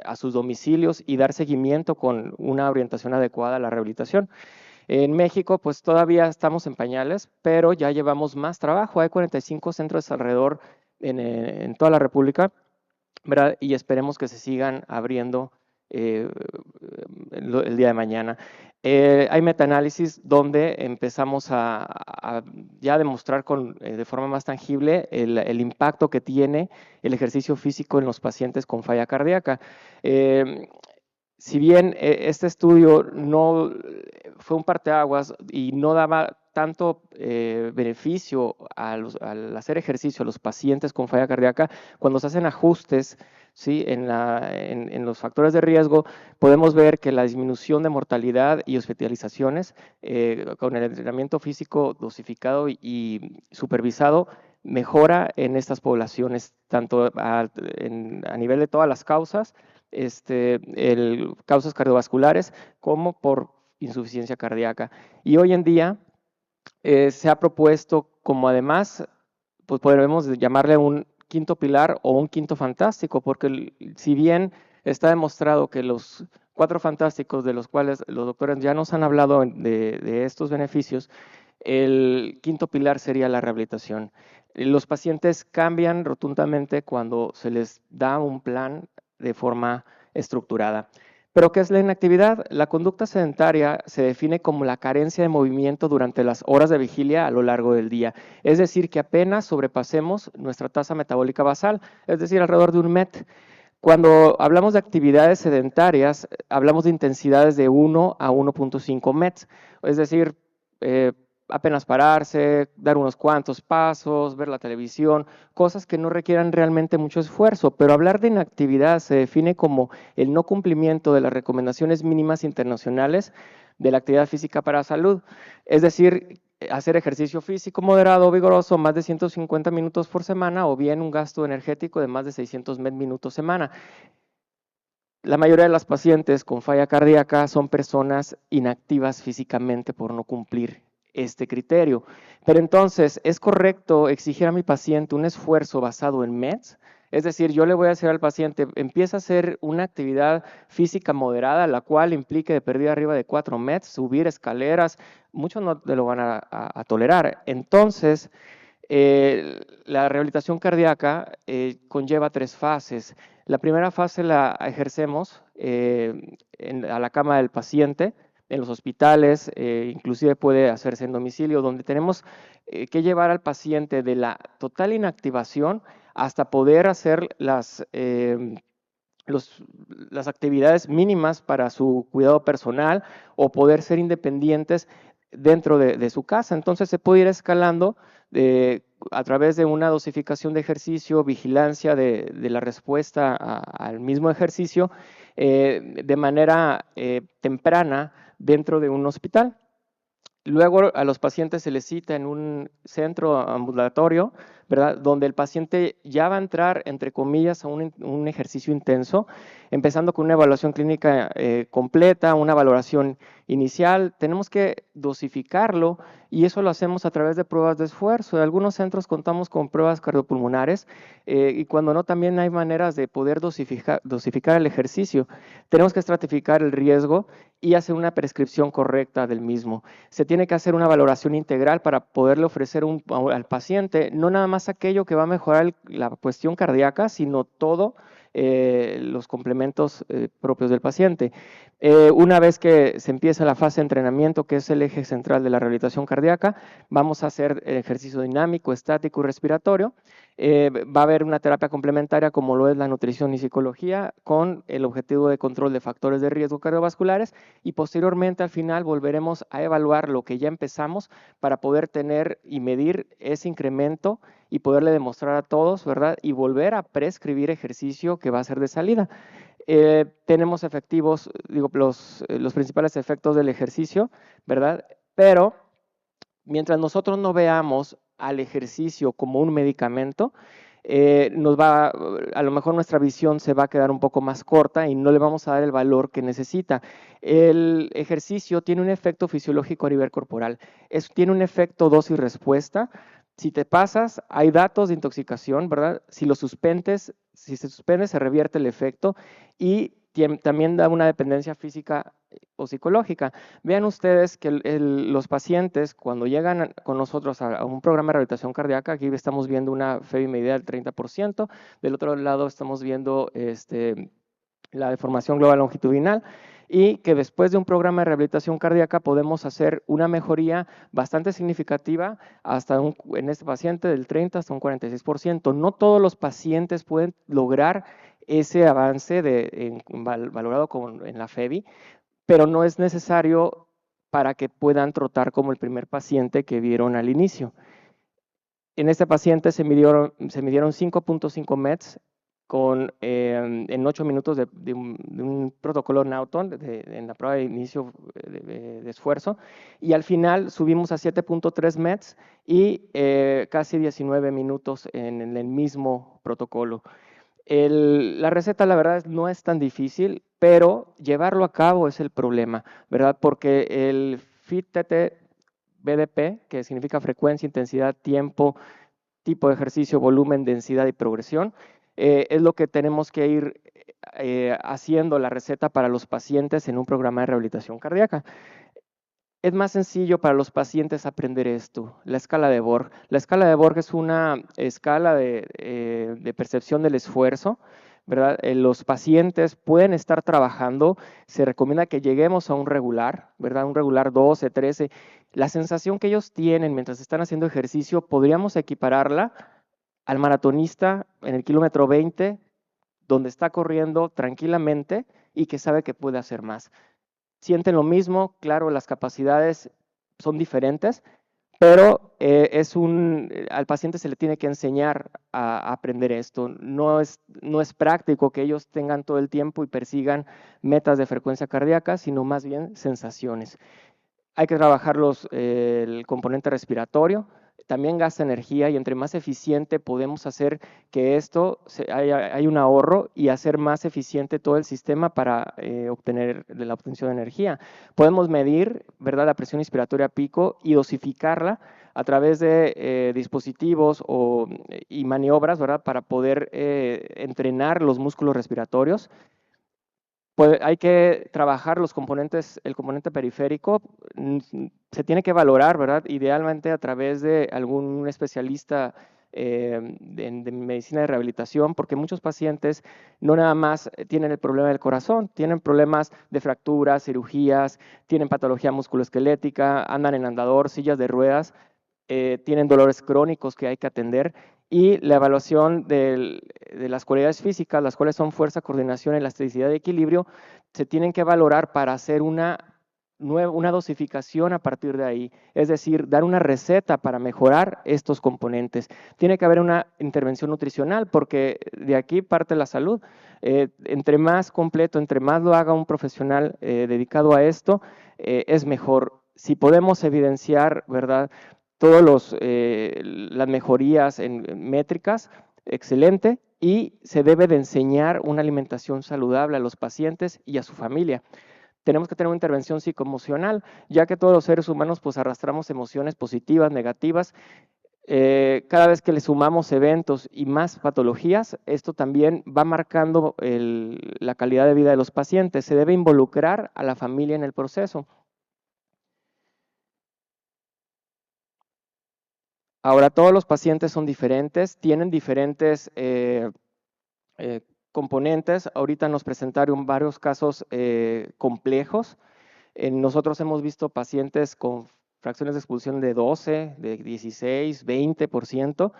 a sus domicilios y dar seguimiento con una orientación adecuada a la rehabilitación. En México, pues todavía estamos en pañales, pero ya llevamos más trabajo. Hay 45 centros alrededor en toda la República, ¿verdad? Y esperemos que se sigan abriendo el día de mañana. Hay metaanálisis donde empezamos a ya demostrar de forma más tangible el impacto que tiene el ejercicio físico en los pacientes con falla cardíaca. Si bien este estudio no fue un parteaguas y no daba tanto beneficio al hacer ejercicio a los pacientes con falla cardíaca, cuando se hacen ajustes, ¿sí?, en los factores de riesgo, podemos ver que la disminución de mortalidad y hospitalizaciones con el entrenamiento físico dosificado y supervisado mejora en estas poblaciones, tanto a nivel de todas las causas, causas cardiovasculares como por insuficiencia cardíaca. Y hoy en día se ha propuesto como además, pues podemos llamarle un quinto pilar o un quinto fantástico, porque si bien está demostrado que los 4 fantásticos de los cuales los doctores ya nos han hablado de estos beneficios, el quinto pilar sería la rehabilitación. Los pacientes cambian rotundamente cuando se les da un plan de forma estructurada. ¿Pero qué es la inactividad? La conducta sedentaria se define como la carencia de movimiento durante las horas de vigilia a lo largo del día. Es decir, que apenas sobrepasemos nuestra tasa metabólica basal, es decir, alrededor de un MET. Cuando hablamos de actividades sedentarias, hablamos de intensidades de 1 a 1.5 METs, es decir, apenas pararse, dar unos cuantos pasos, ver la televisión, cosas que no requieran realmente mucho esfuerzo, pero hablar de inactividad se define como el no cumplimiento de las recomendaciones mínimas internacionales de la actividad física para la salud, es decir, hacer ejercicio físico moderado o vigoroso más de 150 minutos por semana o bien un gasto energético de más de 600 minutos semana. La mayoría de las pacientes con falla cardíaca son personas inactivas físicamente por no cumplir este criterio. Pero entonces, ¿es correcto exigir a mi paciente un esfuerzo basado en METs? Es decir, yo le voy a decir al paciente, empieza a hacer una actividad física moderada, la cual implique de pérdida arriba de 4 METs, subir escaleras, muchos no te lo van a tolerar. Entonces, la rehabilitación cardíaca conlleva 3 fases. La primera fase la ejercemos a la cama del paciente, en los hospitales, inclusive puede hacerse en domicilio, donde tenemos que llevar al paciente de la total inactivación hasta poder hacer las actividades mínimas para su cuidado personal o poder ser independientes dentro de su casa. Entonces se puede ir escalando a través de una dosificación de ejercicio, vigilancia de la respuesta al mismo ejercicio de manera temprana dentro de un hospital. Luego a los pacientes se les cita en un centro ambulatorio, ¿verdad?, donde el paciente ya va a entrar, entre comillas, a un ejercicio intenso, empezando con una evaluación clínica completa, una valoración inicial. Tenemos que dosificarlo y eso lo hacemos a través de pruebas de esfuerzo. En algunos centros contamos con pruebas cardiopulmonares y cuando no, también hay maneras de poder dosificar el ejercicio. Tenemos que estratificar el riesgo y hacer una prescripción correcta del mismo. Se tiene que hacer una valoración integral para poderle ofrecer al paciente no nada más aquello que va a mejorar la cuestión cardíaca, sino todo los complementos propios del paciente. Una vez que se empieza la fase de entrenamiento, que es el eje central de la rehabilitación cardíaca, vamos a hacer el ejercicio dinámico, estático y respiratorio. Va a haber una terapia complementaria como lo es la nutrición y psicología con el objetivo de control de factores de riesgo cardiovasculares y posteriormente al final volveremos a evaluar lo que ya empezamos para poder tener y medir ese incremento y poderle demostrar a todos, ¿verdad? Y volver a prescribir ejercicio que va a ser de salida. Tenemos efectivos, digo, los principales efectos del ejercicio, ¿verdad? Pero mientras nosotros no veamos al ejercicio como un medicamento, a lo mejor nuestra visión se va a quedar un poco más corta y no le vamos a dar el valor que necesita. El ejercicio tiene un efecto fisiológico a nivel corporal, tiene un efecto dosis-respuesta. Si te pasas, hay datos de intoxicación, ¿verdad? Si se suspende, se revierte el efecto y también da una dependencia física o psicológica. Vean ustedes que los pacientes, cuando llegan con nosotros a un programa de rehabilitación cardíaca, aquí estamos viendo una FEBI medida del 30%, del otro lado estamos viendo la deformación global longitudinal, y que después de un programa de rehabilitación cardíaca podemos hacer una mejoría bastante significativa en este paciente del 30 hasta un 46%. No todos los pacientes pueden lograr ese avance valorado en la FEBI, pero no es necesario para que puedan trotar como el primer paciente que vieron al inicio. En este paciente se midieron 5.5 METs en 8 minutos de un protocolo Naughton en la prueba de inicio de esfuerzo, y al final subimos a 7.3 METs y casi 19 minutos en el mismo protocolo. La receta, la verdad, no es tan difícil, pero llevarlo a cabo es el problema, ¿verdad? Porque el FIT-TT-BDP, que significa frecuencia, intensidad, tiempo, tipo de ejercicio, volumen, densidad y progresión, es lo que tenemos que ir haciendo la receta para los pacientes en un programa de rehabilitación cardíaca. Es más sencillo para los pacientes aprender esto, la escala de Borg. La escala de Borg es una escala de percepción del esfuerzo, ¿verdad? Los pacientes pueden estar trabajando, se recomienda que lleguemos a un regular, ¿verdad? Un regular 12, 13. La sensación que ellos tienen mientras están haciendo ejercicio, podríamos equipararla al maratonista en el kilómetro 20, donde está corriendo tranquilamente y que sabe que puede hacer más. Sienten lo mismo, claro, las capacidades son diferentes, pero al paciente se le tiene que enseñar a aprender esto. No es práctico que ellos tengan todo el tiempo y persigan metas de frecuencia cardíaca, sino más bien sensaciones. Hay que trabajar el componente respiratorio, también gasta energía, y entre más eficiente podemos hacer que hay un ahorro y hacer más eficiente todo el sistema para obtener la obtención de energía. Podemos medir, ¿verdad?, la presión inspiratoria pico y dosificarla a través de dispositivos y maniobras, ¿verdad?, para poder entrenar los músculos respiratorios. Hay que trabajar el componente periférico, se tiene que valorar, ¿verdad? Idealmente a través de algún especialista de medicina de rehabilitación, porque muchos pacientes no nada más tienen el problema del corazón, tienen problemas de fracturas, cirugías, tienen patología musculoesquelética, andan en andador, sillas de ruedas, tienen dolores crónicos que hay que atender, y la evaluación de las cualidades físicas, las cuales son fuerza, coordinación, elasticidad y equilibrio, se tienen que valorar para hacer una dosificación a partir de ahí, es decir, dar una receta para mejorar estos componentes. Tiene que haber una intervención nutricional, porque de aquí parte la salud. Entre más completo, entre más lo haga un profesional dedicado a esto, es mejor. Si podemos evidenciar, ¿verdad?, todas las mejorías en métricas, excelente, y se debe de enseñar una alimentación saludable a los pacientes y a su familia. Tenemos que tener una intervención psicoemocional, ya que todos los seres humanos pues arrastramos emociones positivas, negativas. Cada vez que le sumamos eventos y más patologías, esto también va marcando la calidad de vida de los pacientes. Se debe involucrar a la familia en el proceso. Ahora, todos los pacientes son diferentes, tienen diferentes componentes. Ahorita nos presentaron varios casos complejos. Nosotros hemos visto pacientes con fracciones de expulsión de 12, de 16, 20%,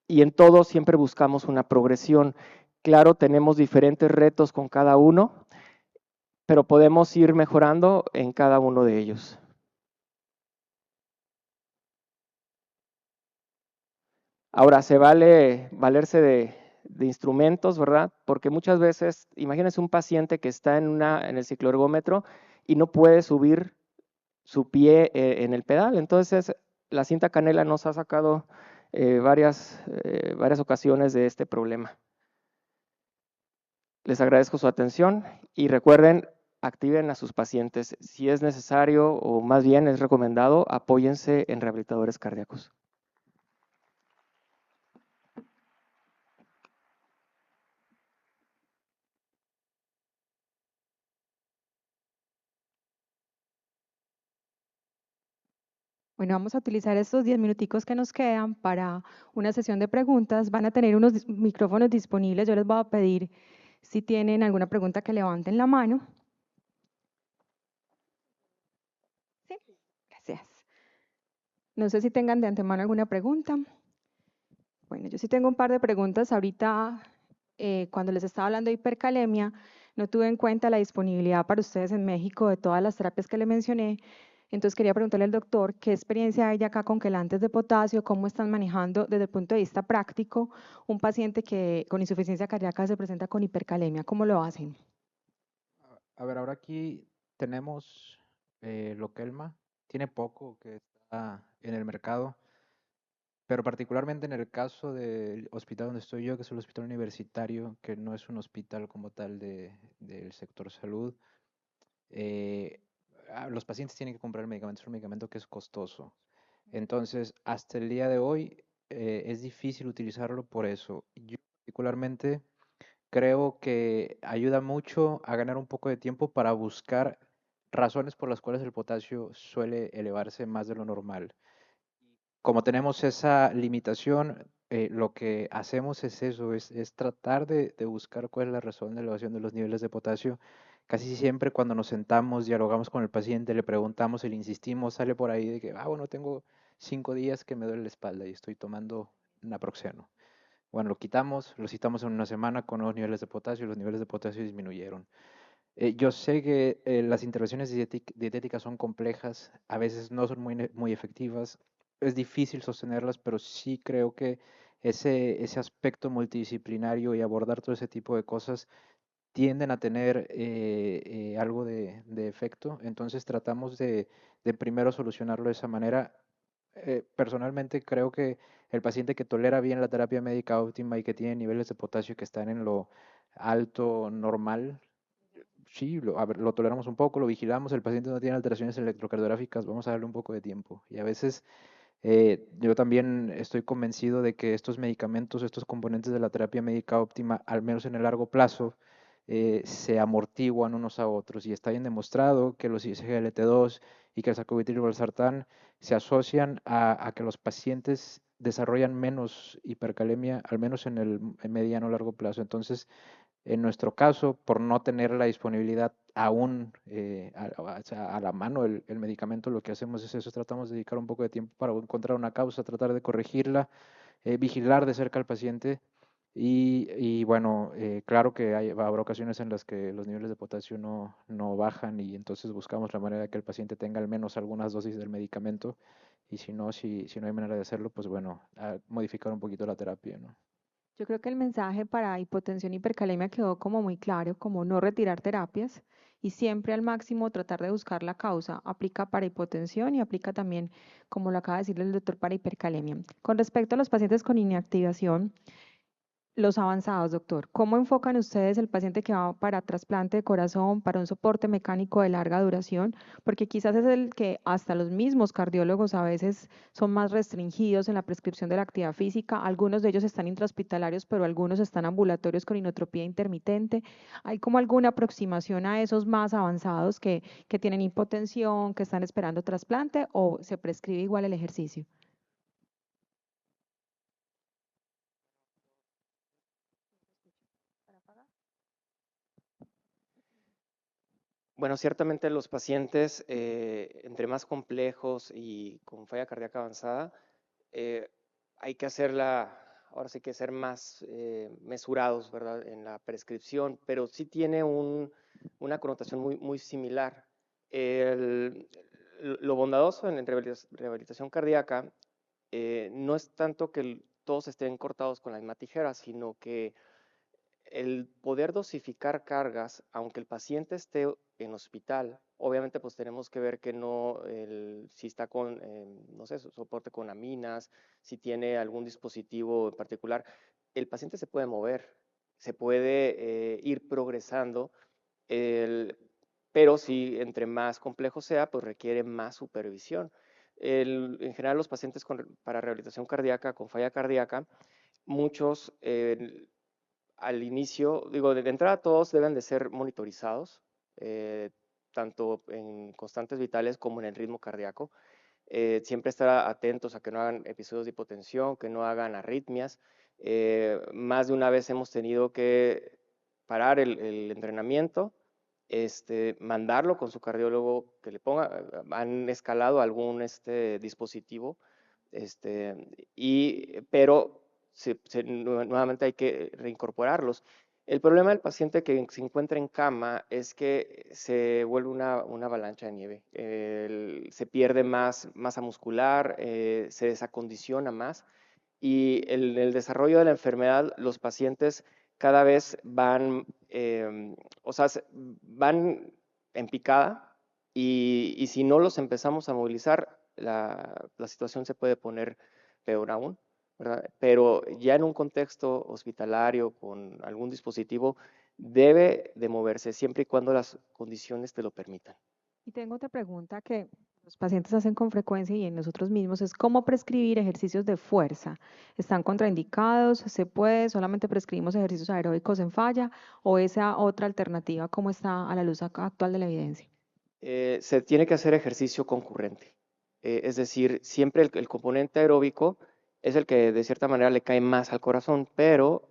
y en todo siempre buscamos una progresión. Claro, tenemos diferentes retos con cada uno, pero podemos ir mejorando en cada uno de ellos. Ahora, se vale valerse de instrumentos, ¿verdad? Porque muchas veces, imagínense un paciente que está en el cicloergómetro y no puede subir su pie en el pedal. Entonces, la cinta canela nos ha sacado varias ocasiones de este problema. Les agradezco su atención y recuerden, activen a sus pacientes. Si es necesario o más bien es recomendado, apóyense en rehabilitadores cardíacos. Bueno, vamos a utilizar estos 10 minuticos que nos quedan para una sesión de preguntas. Van a tener unos micrófonos disponibles. Yo les voy a pedir si tienen alguna pregunta que levanten la mano. Sí, gracias. No sé si tengan de antemano alguna pregunta. Bueno, yo sí tengo un par de preguntas. Ahorita, cuando les estaba hablando de hipercalemia, no tuve en cuenta la disponibilidad para ustedes en México de todas las terapias que le mencioné. Entonces quería preguntarle al doctor qué experiencia hay acá con quelantes de potasio, cómo están manejando desde el punto de vista práctico un paciente que con insuficiencia cardíaca se presenta con hipercalemia, ¿cómo lo hacen? A ver, ahora aquí tenemos Lokelma, tiene poco que está en el mercado, pero particularmente en el caso del hospital donde estoy yo, que es el hospital universitario, que no es un hospital como tal del sector salud, eh, los pacientes tienen que comprar el medicamento, es un medicamento que es costoso. Entonces, hasta el día de hoy es difícil utilizarlo por eso. Yo particularmente creo que ayuda mucho a ganar un poco de tiempo para buscar razones por las cuales el potasio suele elevarse más de lo normal. Como tenemos esa limitación, lo que hacemos es eso, es tratar de buscar cuál es la razón de elevación de los niveles de potasio. Casi siempre cuando nos sentamos, dialogamos con el paciente, le preguntamos, le insistimos, sale por ahí de que, bueno, tengo 5 días que me duele la espalda y estoy tomando naproxeno. Bueno, lo quitamos, lo citamos en una semana con los niveles de potasio y los niveles de potasio disminuyeron. Yo sé que las intervenciones dietéticas son complejas, a veces no son muy efectivas, es difícil sostenerlas, pero sí creo que ese aspecto multidisciplinario y abordar todo ese tipo de cosas tienden a tener algo de efecto. Entonces tratamos de primero solucionarlo de esa manera. Personalmente creo que el paciente que tolera bien la terapia médica óptima y que tiene niveles de potasio que están en lo alto normal, sí, a ver, lo toleramos un poco, lo vigilamos, el paciente no tiene alteraciones electrocardiográficas, vamos a darle un poco de tiempo. Y a veces yo también estoy convencido de que estos medicamentos, estos componentes de la terapia médica óptima, al menos en el largo plazo, se amortiguan unos a otros. Y está bien demostrado que los SGLT2 y que el sacubitril valsartán se asocian a que los pacientes desarrollan menos hipercalemia, al menos en el mediano o largo plazo. Entonces, en nuestro caso, por no tener la disponibilidad aún a la mano el medicamento, lo que hacemos es eso, tratamos de dedicar un poco de tiempo para encontrar una causa, tratar de corregirla, vigilar de cerca al paciente y bueno, claro que habrá ocasiones en las que los niveles de potasio no bajan y entonces buscamos la manera de que el paciente tenga al menos algunas dosis del medicamento y si no hay manera de hacerlo, pues bueno, modificar un poquito la terapia, ¿no? Yo creo que el mensaje para hipotensión y hipercalemia quedó como muy claro, como no retirar terapias y siempre al máximo tratar de buscar la causa. Aplica para hipotensión y aplica también, como lo acaba de decir el doctor, para hipercalemia. Con respecto a los pacientes con inactivación, los avanzados, doctor, ¿cómo enfocan ustedes el paciente que va para trasplante de corazón, para un soporte mecánico de larga duración? Porque quizás es el que hasta los mismos cardiólogos a veces son más restringidos en la prescripción de la actividad física. Algunos de ellos están intrahospitalarios, pero algunos están ambulatorios con inotropía intermitente. ¿Hay como alguna aproximación a esos más avanzados que tienen hipotensión, que están esperando trasplante o se prescribe igual el ejercicio? Bueno, ciertamente los pacientes, entre más complejos y con falla cardíaca avanzada, eh, hay que ahora sí que ser más mesurados, ¿verdad? En la prescripción, pero sí tiene una connotación muy similar. El- lo bondadoso en rehabilitación cardíaca no es tanto que todos estén cortados con la misma tijera, sino que el poder dosificar cargas, aunque el paciente esté en hospital, obviamente pues tenemos que ver que no, si está con, no sé, soporte con aminas, si tiene algún dispositivo en particular, el paciente se puede mover, se puede ir progresando, el- pero si entre más complejo sea, pues requiere más supervisión. En general, los pacientes para rehabilitación cardíaca, con falla cardíaca, muchos al inicio, digo, de entrada todos deben de ser monitorizados, eh, tanto en constantes vitales como en el ritmo cardíaco. Siempre estar atentos a que no hagan episodios de hipotensión, que no hagan arritmias. Más de una vez hemos tenido que parar el entrenamiento, mandarlo con su cardiólogo que le ponga, han escalado algún dispositivo, pero nuevamente hay que reincorporarlos. El problema del paciente que se encuentra en cama es que se vuelve una avalancha de nieve. Se pierde más masa muscular, se desacondiciona más y el desarrollo de la enfermedad, los pacientes cada vez van, o sea, van en picada y si no los empezamos a movilizar, la situación se puede poner peor aún, ¿verdad? Pero ya en un contexto hospitalario con algún dispositivo, debe de moverse siempre y cuando las condiciones te lo permitan. Y tengo otra pregunta que los pacientes hacen con frecuencia y en nosotros mismos es cómo prescribir ejercicios de fuerza. ¿Están contraindicados? ¿Se puede? ¿Solamente prescribimos ejercicios aeróbicos en falla? ¿O esa otra alternativa, cómo está a la luz actual de la evidencia? Se tiene que hacer ejercicio concurrente. Es decir, siempre el componente aeróbico es el que de cierta manera le cae más al corazón, pero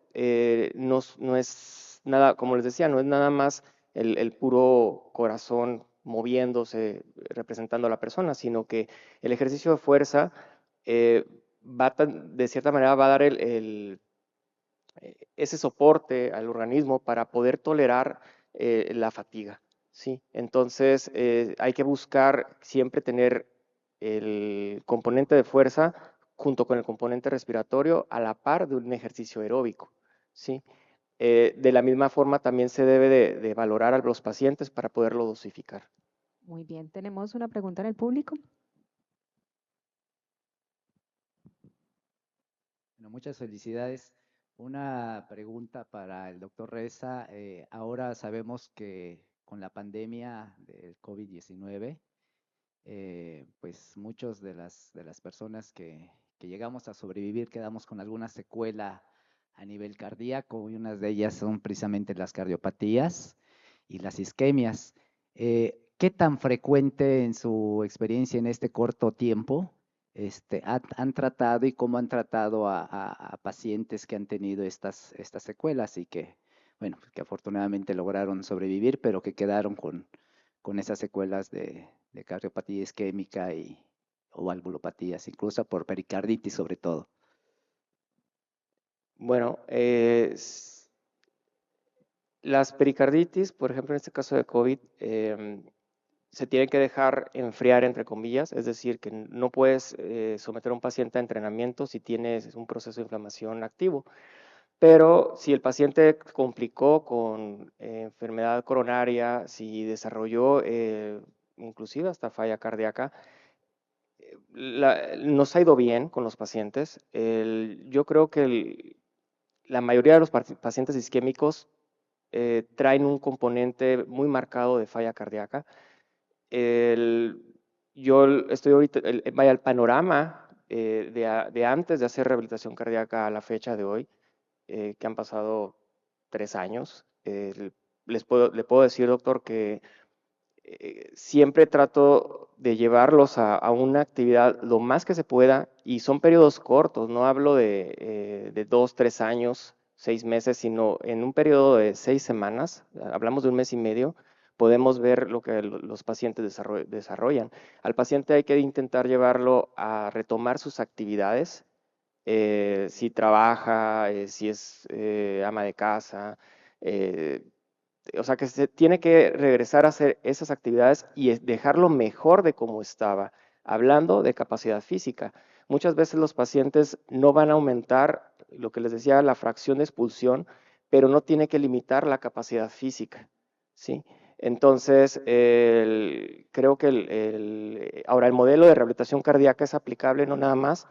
no es nada, como les decía, no es nada más el puro corazón moviéndose, representando a la persona, sino que el ejercicio de fuerza eh, de cierta manera va a dar ese soporte al organismo para poder tolerar la fatiga. ¿Sí? Entonces, hay que buscar siempre tener el componente de fuerza junto con el componente respiratorio a la par de un ejercicio aeróbico. ¿Sí? De la misma forma, también se debe de valorar a los pacientes para poderlo dosificar. Muy bien, tenemos una pregunta en el público. Bueno, muchas felicidades. Una pregunta para el doctor Reza. Ahora sabemos que con la pandemia del COVID-19, pues muchos de las personas que llegamos a sobrevivir quedamos con alguna secuela a nivel cardíaco y unas de ellas son precisamente las cardiopatías y las isquemias. ¿Qué tan frecuente en su experiencia en este corto tiempo han tratado y cómo han tratado a pacientes que han tenido estas secuelas y que, bueno, que afortunadamente lograron sobrevivir, pero que quedaron con esas secuelas de cardiopatía isquémica o valvulopatías, incluso por pericarditis sobre todo? Bueno, las pericarditis, por ejemplo, en este caso de COVID, se tiene que dejar enfriar, entre comillas, es decir, que no puedes someter a un paciente a entrenamiento si tienes un proceso de inflamación activo. Pero si el paciente complicó con enfermedad coronaria, si desarrolló inclusive hasta falla cardíaca, nos ha ido bien con los pacientes. Yo creo que la mayoría de los pacientes isquémicos traen un componente muy marcado de falla cardíaca. Yo estoy ahorita, vaya, el panorama de antes de hacer rehabilitación cardíaca a la fecha de hoy, que han pasado 3 años, le puedo decir, doctor, que siempre trato de llevarlos a una actividad lo más que se pueda y son periodos cortos, no hablo de 2, 3 años, 6 meses, sino en un periodo de 6 semanas, hablamos de un mes y medio, podemos ver lo que los pacientes desarrollan. Al paciente hay que intentar llevarlo a retomar sus actividades, si trabaja, si es ama de casa, eh, o sea que se tiene que regresar a hacer esas actividades y dejarlo mejor de como estaba, hablando de capacidad física. Muchas veces los pacientes no van a aumentar, lo que les decía, la fracción de expulsión, pero no tiene que limitar la capacidad física, ¿sí? Entonces, creo que ahora el modelo de rehabilitación cardíaca es aplicable no nada más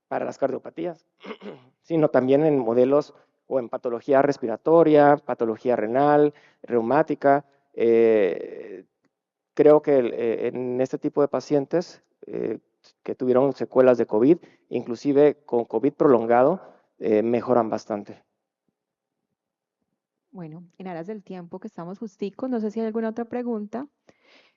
para las cardiopatías, sino también en modelos o en patología respiratoria, patología renal, reumática. Creo que en este tipo de pacientes que tuvieron secuelas de COVID, inclusive con COVID prolongado, mejoran bastante. Bueno, en aras del tiempo que estamos justicos, no sé si hay alguna otra pregunta.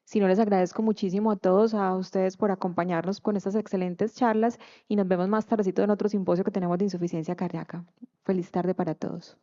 Si no, les agradezco muchísimo a todos, a ustedes por acompañarnos con estas excelentes charlas y nos vemos más tardecito en otro simposio que tenemos de insuficiencia cardíaca. Feliz tarde para todos.